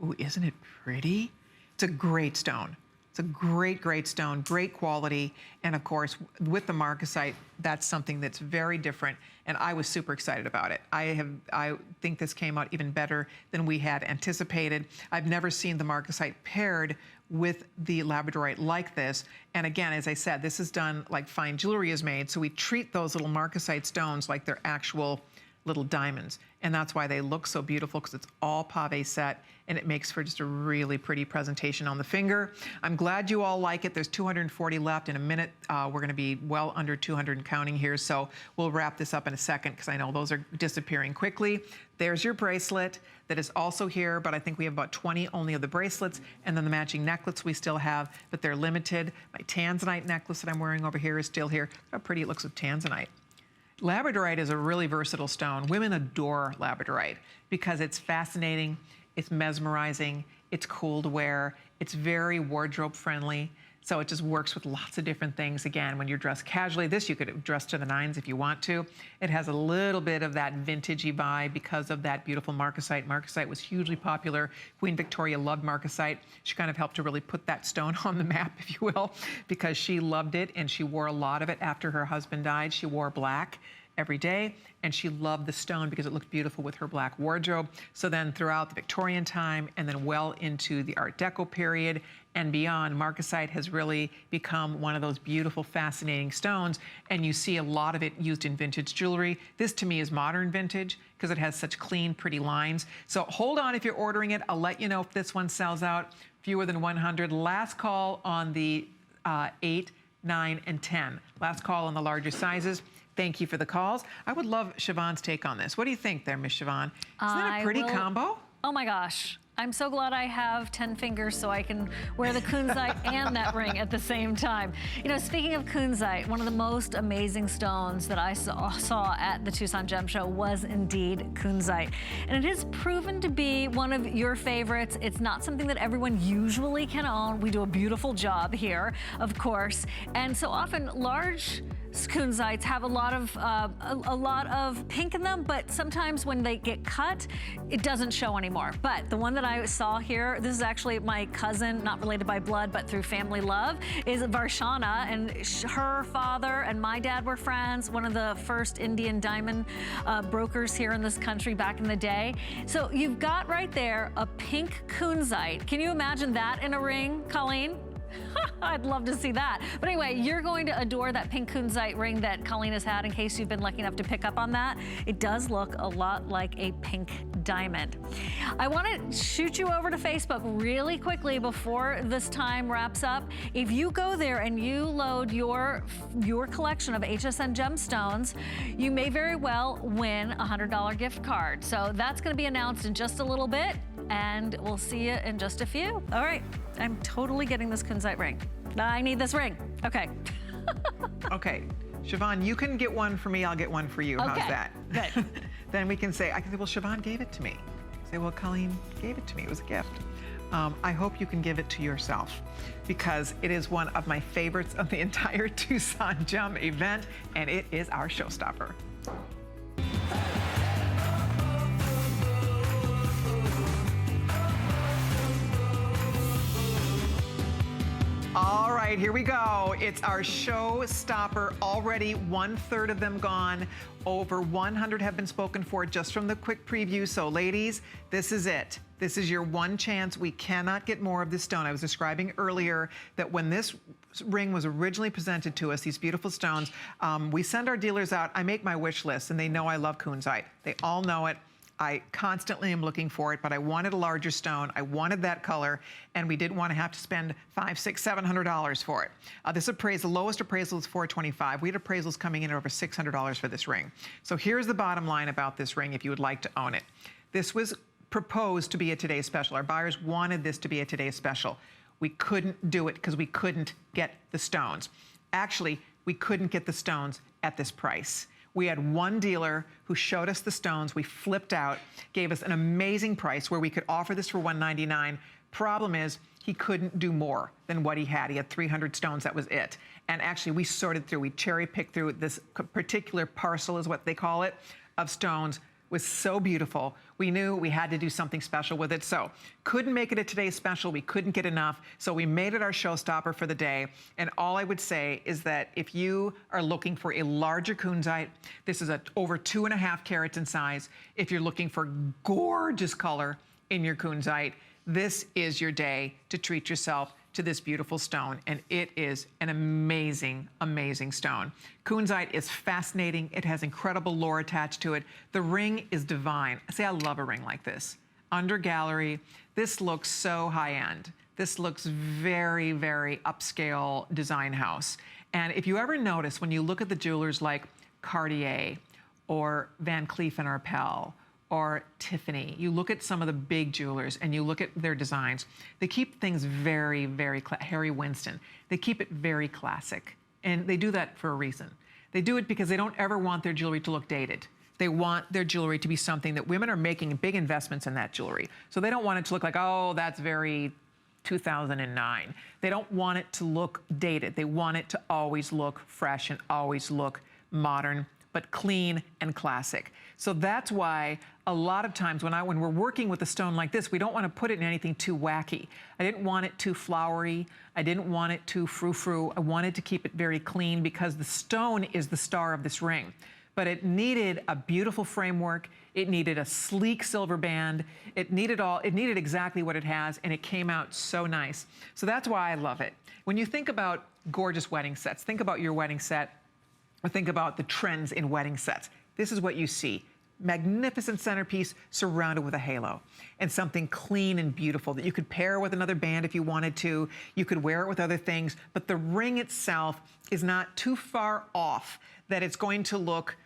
Ooh, isn't it pretty? It's a great stone. It's a great, great stone, great quality. And of course, with the marcasite, that's something that's very different. And I was super excited about it. I think this came out even better than we had anticipated. I've never seen the marcasite paired with the labradorite like this. And again, as I said, this is done like fine jewelry is made. So we treat those little marcasite stones like they're actual little diamonds. And that's why they look so beautiful, because it's all pave set, and it makes for just a really pretty presentation on the finger. I'm glad you all like it. There's 240 left. In a minute, we're gonna be well under 200 and counting here, so we'll wrap this up in a second, because I know those are disappearing quickly. There's your bracelet that is also here, but I think we have about 20 only of the bracelets, and then the matching necklace we still have, but they're limited. My tanzanite necklace that I'm wearing over here is still here. Look how pretty it looks with tanzanite. Labradorite is a really versatile stone. Women adore labradorite because it's fascinating, it's mesmerizing, it's cool to wear, it's very wardrobe friendly. So it just works with lots of different things. Again, when you're dressed casually, this you could dress to the nines if you want to. It has a little bit of that vintagey vibe because of that beautiful marcasite. Marcasite was hugely popular. Queen Victoria loved marcasite. She kind of helped to really put that stone on the map, if you will, because she loved it, and she wore a lot of it after her husband died. She wore black every day, and she loved the stone because it looked beautiful with her black wardrobe. So then throughout the Victorian time, and then well into the Art Deco period and beyond, marcasite has really become one of those beautiful, fascinating stones, and you see a lot of it used in vintage jewelry. This to me is modern vintage because it has such clean, pretty lines. So hold on if you're ordering it. I'll let you know if this one sells out. Fewer than 100. Last call on the 8, 9, and 10. Last call on the larger sizes. Thank you for the calls. I would love Siobhan's take on this. What do you think there, Miss Siobhan? Isn't that a pretty combo? Oh my gosh. I'm so glad I have 10 fingers so I can wear the kunzite and that ring at the same time. You know, speaking of kunzite, one of the most amazing stones that I saw at the Tucson Gem Show was indeed kunzite. And it has proven to be one of your favorites. It's not something that everyone usually can own. We do a beautiful job here, of course. And so often large kunzites have a lot of pink in them, but sometimes when they get cut, it doesn't show anymore. But the one that I saw here, this is actually my cousin, not related by blood, but through family love, is Varshana, and her father and my dad were friends, one of the first Indian diamond brokers here in this country back in the day. So you've got right there a pink kunzite. Can you imagine that in a ring, Colleen? I'd love to see that. But anyway, you're going to adore that pink kunzite ring that Colleen has had, in case you've been lucky enough to pick up on that. It does look a lot like a pink diamond. I want to shoot you over to Facebook really quickly before this time wraps up. If you go there and you load your collection of HSN gemstones, you may very well win a $100 gift card. So that's going to be announced in just a little bit, and we'll see you in just a few. All right, I'm totally getting this kunzite ring. I need this ring. Okay. Okay, Siobhan, you can get one for me, I'll get one for you. Okay. How's that? Good. Then we can say, I can say, well, Siobhan gave it to me. Say, well, Colleen gave it to me, it was a gift. I hope you can give it to yourself, because it is one of my favorites of the entire Tucson Gem event, and it is our showstopper. All right, right, here we go. It's our showstopper. Already 1/3 of them gone. Over 100 have been spoken for just from the quick preview. So ladies, this is it. This is your one chance. We cannot get more of this stone. I was describing earlier that when this ring was originally presented to us, these beautiful stones, we send our dealers out. I make my wish list, and they know I love kunzite. They all know it. I constantly am looking for it, but I wanted a larger stone. I wanted that color, and we didn't want to have to spend $500, $600, $700 for it. This appraisal, the lowest appraisal is $425. We had appraisals coming in at over $600 for this ring. So here's the bottom line about this ring if you would like to own it. This was proposed to be a today's special. Our buyers wanted this to be a today's special. We couldn't do it because we couldn't get the stones. Actually, we couldn't get the stones at this price. We had one dealer who showed us the stones. We flipped out, gave us an amazing price where we could offer this for $199. Problem is, he couldn't do more than what he had. He had 300 stones, that was it. And actually, we sorted through, we cherry picked through this particular parcel, is what they call it, of stones. Was so beautiful. We knew we had to do something special with it. So couldn't make it a today's special. We couldn't get enough. So we made it our showstopper for the day. And all I would say is that if you are looking for a larger kunzite, this is over 2.5 carats in size. If you're looking for gorgeous color in your kunzite, this is your day to treat yourself to this beautiful stone, and it is an amazing, amazing stone. Kunzite is fascinating. It has incredible lore attached to it. The ring is divine. See, I love a ring like this. Under gallery, this looks so high-end. This looks very, very upscale design house. And if you ever notice, when you look at the jewelers like Cartier or Van Cleef & Arpels, or Tiffany, you look at some of the big jewelers and you look at their designs, they keep things very, very, Harry Winston, they keep it very classic. And they do that for a reason. They do it because they don't ever want their jewelry to look dated. They want their jewelry to be something that women are making big investments in that jewelry. So they don't want it to look like, oh, that's very 2009. They don't want it to look dated. They want it to always look fresh and always look modern, but clean and classic. So that's why a lot of times when we're working with a stone like this, we don't want to put it in anything too wacky. I didn't want it too flowery. I didn't want it too frou-frou. I wanted to keep it very clean because the stone is the star of this ring. But it needed a beautiful framework. It needed a sleek silver band. It needed exactly what it has, and it came out so nice. So that's why I love it. When you think about gorgeous wedding sets, think about your wedding set, or think about the trends in wedding sets. This is what you see. Magnificent centerpiece surrounded with a halo and something clean and beautiful that you could pair with another band if you wanted to. You could wear it with other things, but the ring itself is not too far off that it's going to look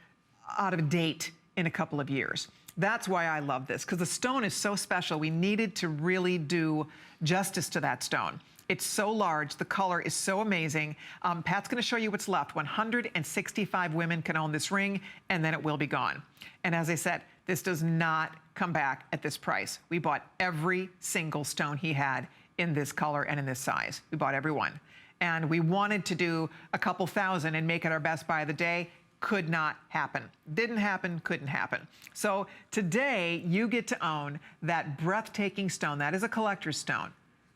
out of date in a couple of years. That's why I love this, because the stone is so special. We needed to really do justice to that stone. It's so large, the color is so amazing. Pat's gonna show you what's left. 165 women can own this ring, and then it will be gone. And as I said, this does not come back at this price. We bought every single stone he had in this color and in this size. We bought every one. And we wanted to do a couple thousand and make it our best buy of the day. Could not happen. Didn't happen, couldn't happen. So today, you get to own that breathtaking stone. That is a collector's stone.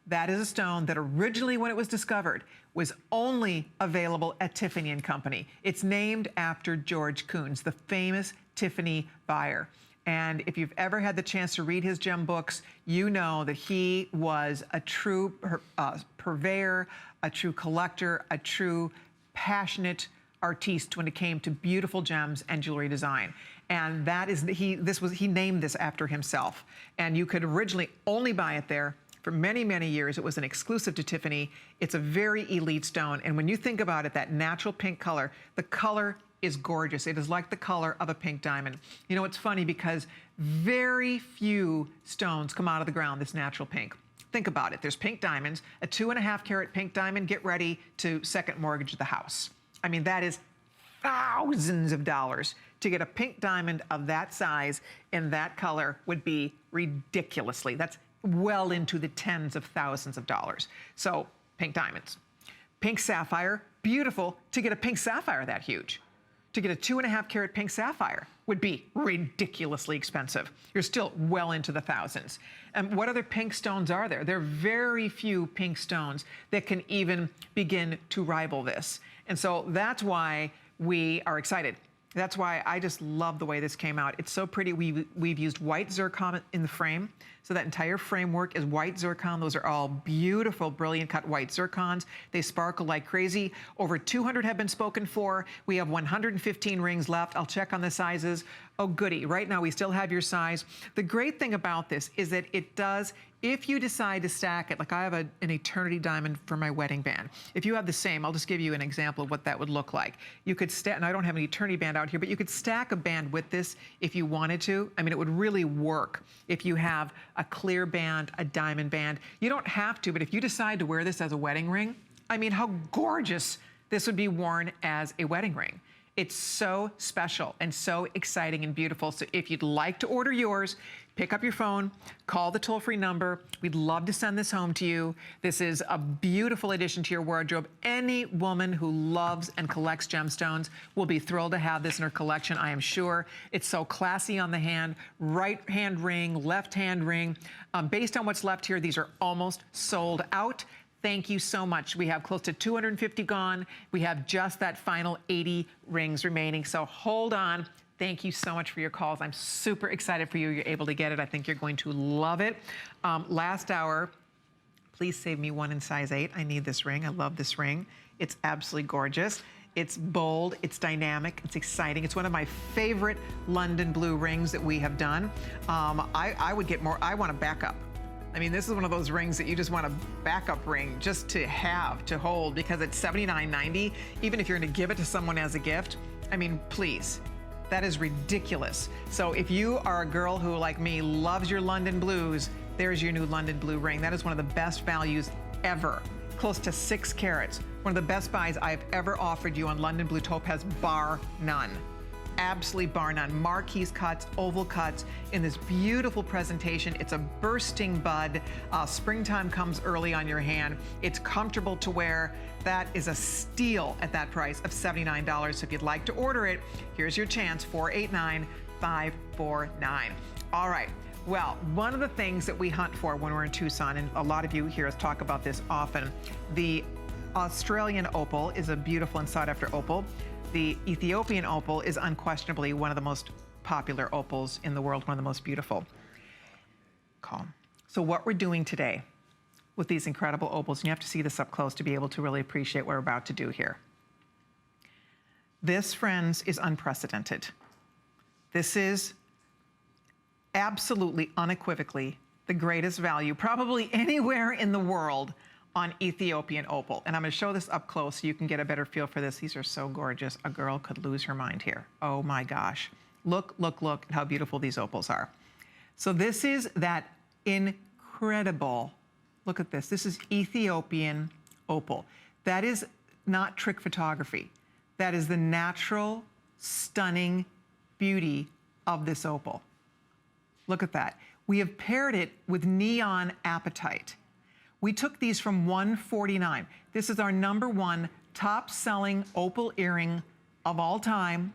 That is a stone that originally, when it was discovered, was only available at Tiffany & Company. It's named after George Kunz, the famous Tiffany buyer. And if you've ever had the chance to read his gem books, you know that he was a true purveyor, a true collector, a true passionate artiste when it came to beautiful gems and jewelry design. And that is, he named this after himself. And you could originally only buy it there. For many, many years, it was an exclusive to Tiffany. It's a very elite stone. And when you think about it, that natural pink color, the color is gorgeous. It is like the color of a pink diamond. You know, it's funny because very few stones come out of the ground this natural pink. Think about it. There's pink diamonds, a 2.5 carat pink diamond. Get ready to second mortgage the house. I mean, that is thousands of dollars. To get a pink diamond of that size in that color would be ridiculously. That's well into the tens of thousands of dollars. So pink diamonds. Pink sapphire, beautiful to get a pink sapphire that huge. to get a 2.5 carat pink sapphire would be ridiculously expensive. You're still well into the thousands. And what other pink stones are there? There are very few pink stones that can even begin to rival this. And so that's why we are excited. That's why I just love the way this came out. It's so pretty. We've used white zircon in the frame. So that entire framework is white zircon. Those are all beautiful, brilliant cut white zircons. They sparkle like crazy. Over 200 have been spoken for. We have 115 rings left. I'll check on the sizes. Oh, goody. Right now, we still have your size. The great thing about this is that it does, if you decide to stack it, like I have an eternity diamond for my wedding band. If you have the same, I'll just give you an example of what that would look like. You could stack, and I don't have an eternity band out here, but you could stack a band with this if you wanted to. I mean, it would really work if you have a clear band, a diamond band. You don't have to, but if you decide to wear this as a wedding ring, I mean, how gorgeous this would be worn as a wedding ring. It's so special and so exciting and beautiful. So if you'd like to order yours, pick up your phone, call the toll-free number. We'd love to send this home to you. This is a beautiful addition to your wardrobe. Any woman who loves and collects gemstones will be thrilled to have this in her collection, I am sure. It's so classy on the hand, right hand ring, left hand ring. Based on what's left here, these are almost sold out. Thank you so much. We have close to 250 gone. We have just that final 80 rings remaining. So hold on. Thank you so much for your calls. I'm super excited for you. You're able to get it. I think you're going to love it. Last hour, please save me one in size 8. I need this ring. I love this ring. It's absolutely gorgeous. It's bold, it's dynamic, it's exciting. It's one of my favorite London blue rings that we have done. I would get more. I want a backup. I mean, this is one of those rings that you just want a backup ring just to have, to hold, because it's $79.90. Even if you're going to give it to someone as a gift, I mean, please. That is ridiculous. So if you are a girl who, like me, loves your London blues, there's your new London blue ring. That is one of the best values ever. Close to 6 carats. One of the best buys I've ever offered you on London Blue Topaz, bar none. Absolutely bar none. Marquise cuts, oval cuts in this beautiful presentation. It's a bursting bud. Springtime comes early on your hand. It's comfortable to wear. That is a steal at that price of $79. So if you'd like to order it, here's your chance, 489-549. All right. Well, one of the things that we hunt for when we're in Tucson, and a lot of you hear us talk about this often, the Australian opal is a beautiful and sought-after opal. The Ethiopian opal is unquestionably one of the most popular opals in the world, one of the most beautiful. Calm. So what we're doing today with these incredible opals, and you have to see this up close to be able to really appreciate what we're about to do here. This, friends, is unprecedented. This is absolutely, unequivocally, the greatest value probably anywhere in the world on Ethiopian opal. And I'm going to show this up close so you can get a better feel for this. These are so gorgeous. A girl could lose her mind here. Oh my gosh. Look, look, look at how beautiful these opals are. So this is that incredible, look at this. This is Ethiopian opal. That is not trick photography. That is the natural, stunning beauty of this opal. Look at that. We have paired it with neon apatite. We took these from $149. This is our #1 top-selling opal earring of all time.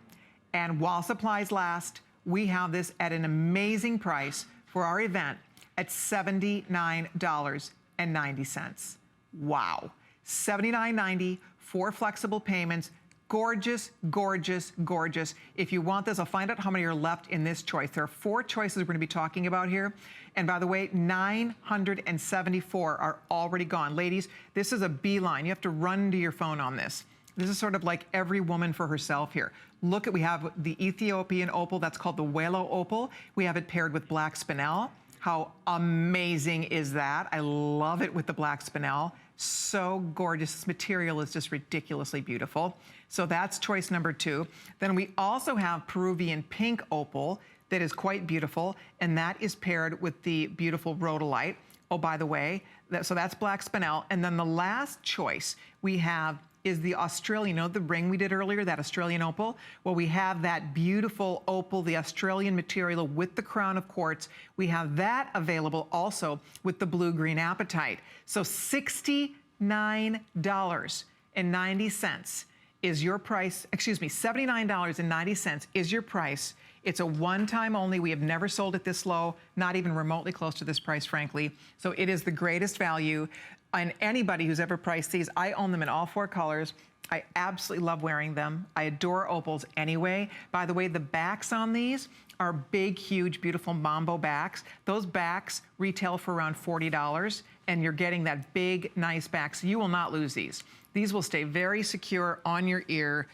And while supplies last, we have this at an amazing price for our event at $79.90. Wow. $79.90, 4 flexible payments. Gorgeous, gorgeous, gorgeous. If you want this, I'll find out how many are left in this choice. There are 4 choices we're going to be talking about here. And by the way, 974 are already gone. Ladies, this is a beeline. You have to run to your phone on this. This is sort of like every woman for herself here. Look at, we have the Ethiopian opal. That's called the Welo opal. We have it paired with black spinel. How amazing is that? I love it with the black spinel. So gorgeous. This material is just ridiculously beautiful. So that's choice #2. Then we also have Peruvian pink opal that is quite beautiful, and that is paired with the beautiful rhodolite. Oh, by the way, so that's black spinel. And then the last choice we have is the Australian, you know, the ring we did earlier, that Australian opal? Well, we have that beautiful opal, the Australian material with the crown of quartz. We have that available also with the blue-green apatite. So $69.90 is your price, excuse me, $79.90 is your price. It's a one-time only. We have never sold it this low, not even remotely close to this price, frankly. So it is the greatest value. And anybody who's ever priced these, I own them in all 4 colors. I absolutely love wearing them. I adore opals anyway. By the way, the backs on these are big, huge, beautiful Mambo backs. Those backs retail for around $40, and you're getting that big, nice back. So you will not lose these. These will stay very secure on your ear,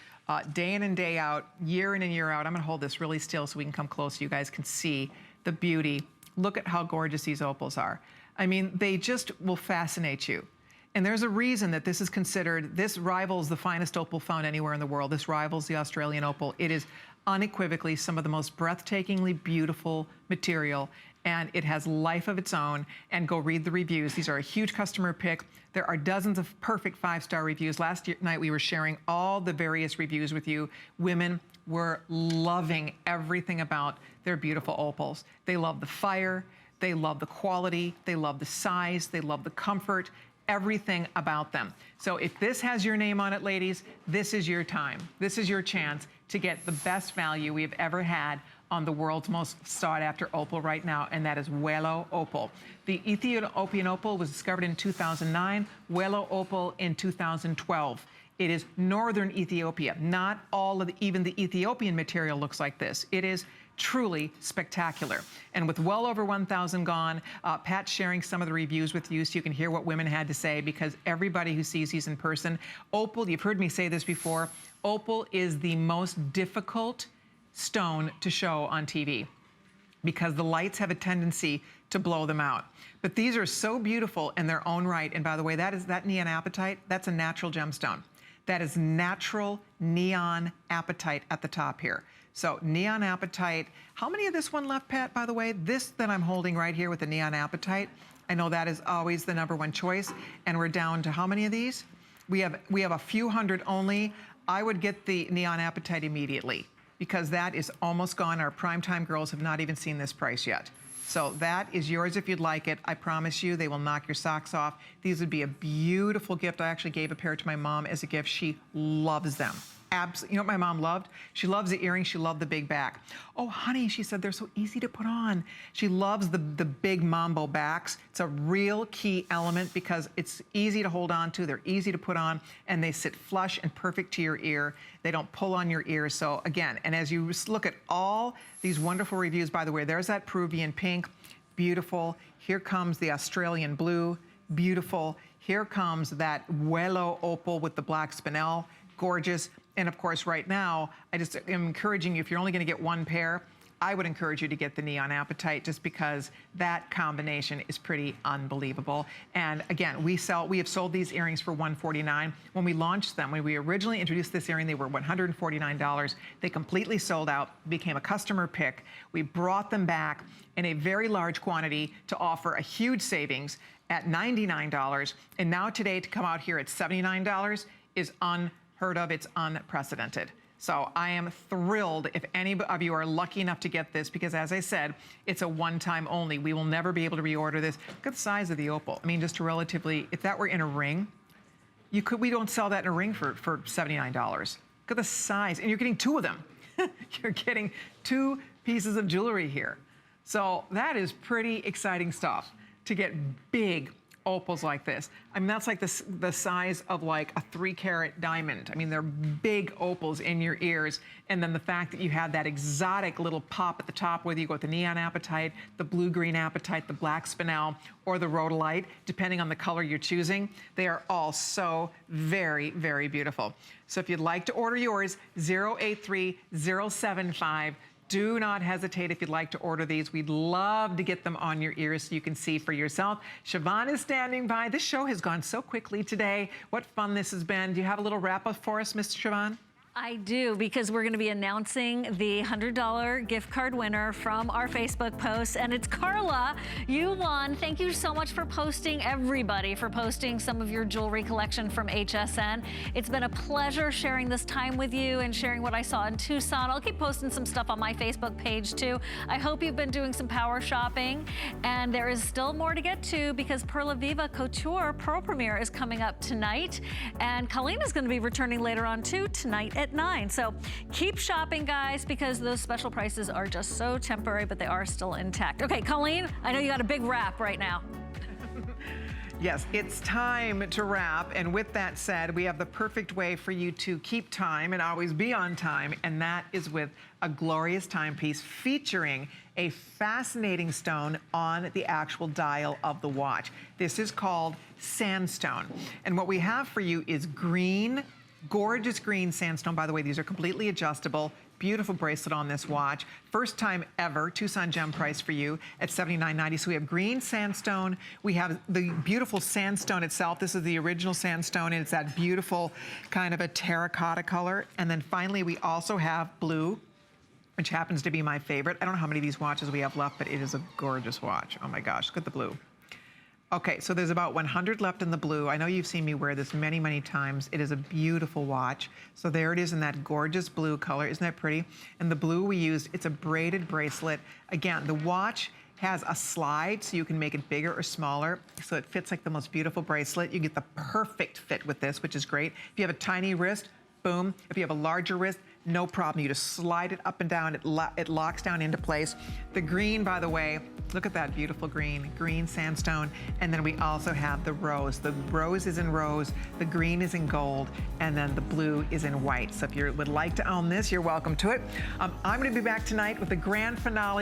day in and day out, year in and year out. I'm gonna hold this really still so we can come close so you guys can see the beauty. Look at how gorgeous these opals are. I mean, they just will fascinate you. And there's a reason that this is considered, this rivals the finest opal found anywhere in the world. This rivals the Australian opal. It is unequivocally some of the most breathtakingly beautiful material, and it has life of its own. And go read the reviews. These are a huge customer pick. There are dozens of perfect 5-star reviews. Last night we were sharing all the various reviews with you. Women were loving everything about their beautiful opals. They love the fire, they love the quality, they love the size, they love the comfort, everything about them. So if this has your name on it, ladies, this is your time. This is your chance to get the best value we've ever had on the world's most sought-after opal right now, and that is Welo Opal. The Ethiopian opal was discovered in 2009, Welo Opal in 2012. It is northern Ethiopia. Not all of even the Ethiopian material looks like this. It is truly spectacular. And with well over 1,000 gone, Pat's sharing some of the reviews with you so you can hear what women had to say, because everybody who sees these in person, opal, you've heard me say this before, opal is the most difficult stone to show on TV because the lights have a tendency to blow them out. But these are so beautiful in their own right. And by the way, that neon apatite, that's a natural gemstone. That is natural neon apatite at the top here. So neon apatite, how many of this one left, Pat, by the way? This that I'm holding right here with the neon apatite, I know that is always the #1 choice. And we're down to how many of these? We have a few hundred only. I would get the neon apatite immediately, because that is almost gone. Our primetime girls have not even seen this price yet. So that is yours if you'd like it. I promise you, they will knock your socks off. These would be a beautiful gift. I actually gave a pair to my mom as a gift. She loves them. Absolutely. You know what my mom loved? She loves the earrings. She loved the big back. Oh, honey, she said, they're so easy to put on. She loves the big Mambo backs. It's a real key element because it's easy to hold on to. They're easy to put on, and they sit flush and perfect to your ear. They don't pull on your ears. So again, and as you look at all these wonderful reviews, by the way, there's that Peruvian pink, beautiful. Here comes the Australian blue, beautiful. Here comes that Welo opal with the black spinel, gorgeous. And of course, right now, I just am encouraging you, if you're only gonna get one pair, I would encourage you to get the neon apatite just because that combination is pretty unbelievable. And again, we have sold these earrings for $149. When we launched them, when we originally introduced this earring, they were $149. They completely sold out, became a customer pick. We brought them back in a very large quantity to offer a huge savings at $99. And now today to come out here at $79 is unheard of, it's unprecedented. So I am thrilled if any of you are lucky enough to get this, because as I said, it's a one-time only. We will never be able to reorder this. Look at the size of the opal. I mean, just relatively, if that were in a ring, we don't sell that in a ring for $79. Look at the size, and you're getting 2 of them. You're getting 2 pieces of jewelry here. So that is pretty exciting stuff to get big opals like this. I mean, that's like the size of like a 3-carat diamond. I mean, they're big opals in your ears. And then the fact that you have that exotic little pop at the top, whether you go with the neon apatite, the blue-green apatite, the black spinel, or the rhodolite, depending on the color you're choosing, they are all so very, very beautiful. So if you'd like to order yours, 083075. Do not hesitate if you'd like to order these. We'd love to get them on your ears so you can see for yourself. Siobhan is standing by. This show has gone so quickly today. What fun this has been. Do you have a little wrap-up for us, Mr. Siobhan? I do, because we're going to be announcing the $100 gift card winner from our Facebook post, and it's Carla. You won. Thank you so much for posting, everybody, for posting some of your jewelry collection from HSN. It's been a pleasure sharing this time with you and sharing what I saw in Tucson. I'll keep posting some stuff on my Facebook page too. I hope you've been doing some power shopping, and there is still more to get to because Perla Viva Couture Pearl Premiere is coming up tonight, and Colleen is going to be returning later on too tonight at 9. So keep shopping, guys, because those special prices are just so temporary, but they are still intact. Okay, Colleen, I know you got a big wrap right now. Yes, it's time to wrap. And with that said, we have the perfect way for you to keep time and always be on time. And that is with a glorious timepiece featuring a fascinating stone on the actual dial of the watch. This is called sandstone. And what we have for you is green, gorgeous green sandstone. By the way, these are completely adjustable. Beautiful bracelet on this watch. First time ever, Tucson gem price for you at $79.90. So we have green sandstone. We have the beautiful sandstone itself. This is the original sandstone, and it's that beautiful kind of a terracotta color. And then finally, we also have blue, which happens to be my favorite. I don't know how many of these watches we have left, but it is a gorgeous watch. Oh my gosh, look at the blue. Okay, so there's about 100 left in the blue. I know you've seen me wear this many, many times. It is a beautiful watch. So there it is in that gorgeous blue color. Isn't that pretty? And the blue we used, it's a braided bracelet. Again, the watch has a slide so you can make it bigger or smaller. So it fits like the most beautiful bracelet. You get the perfect fit with this, which is great. If you have a tiny wrist, boom. If you have a larger wrist, no problem. You just slide it up and down. It locks down into place. The green, by the way, look at that beautiful green sandstone. And then we also have the rose. The rose is in rose, the green is in gold, and then the blue is in white. So if you would like to own this, you're welcome to it. I'm going to be back tonight with the grand finale.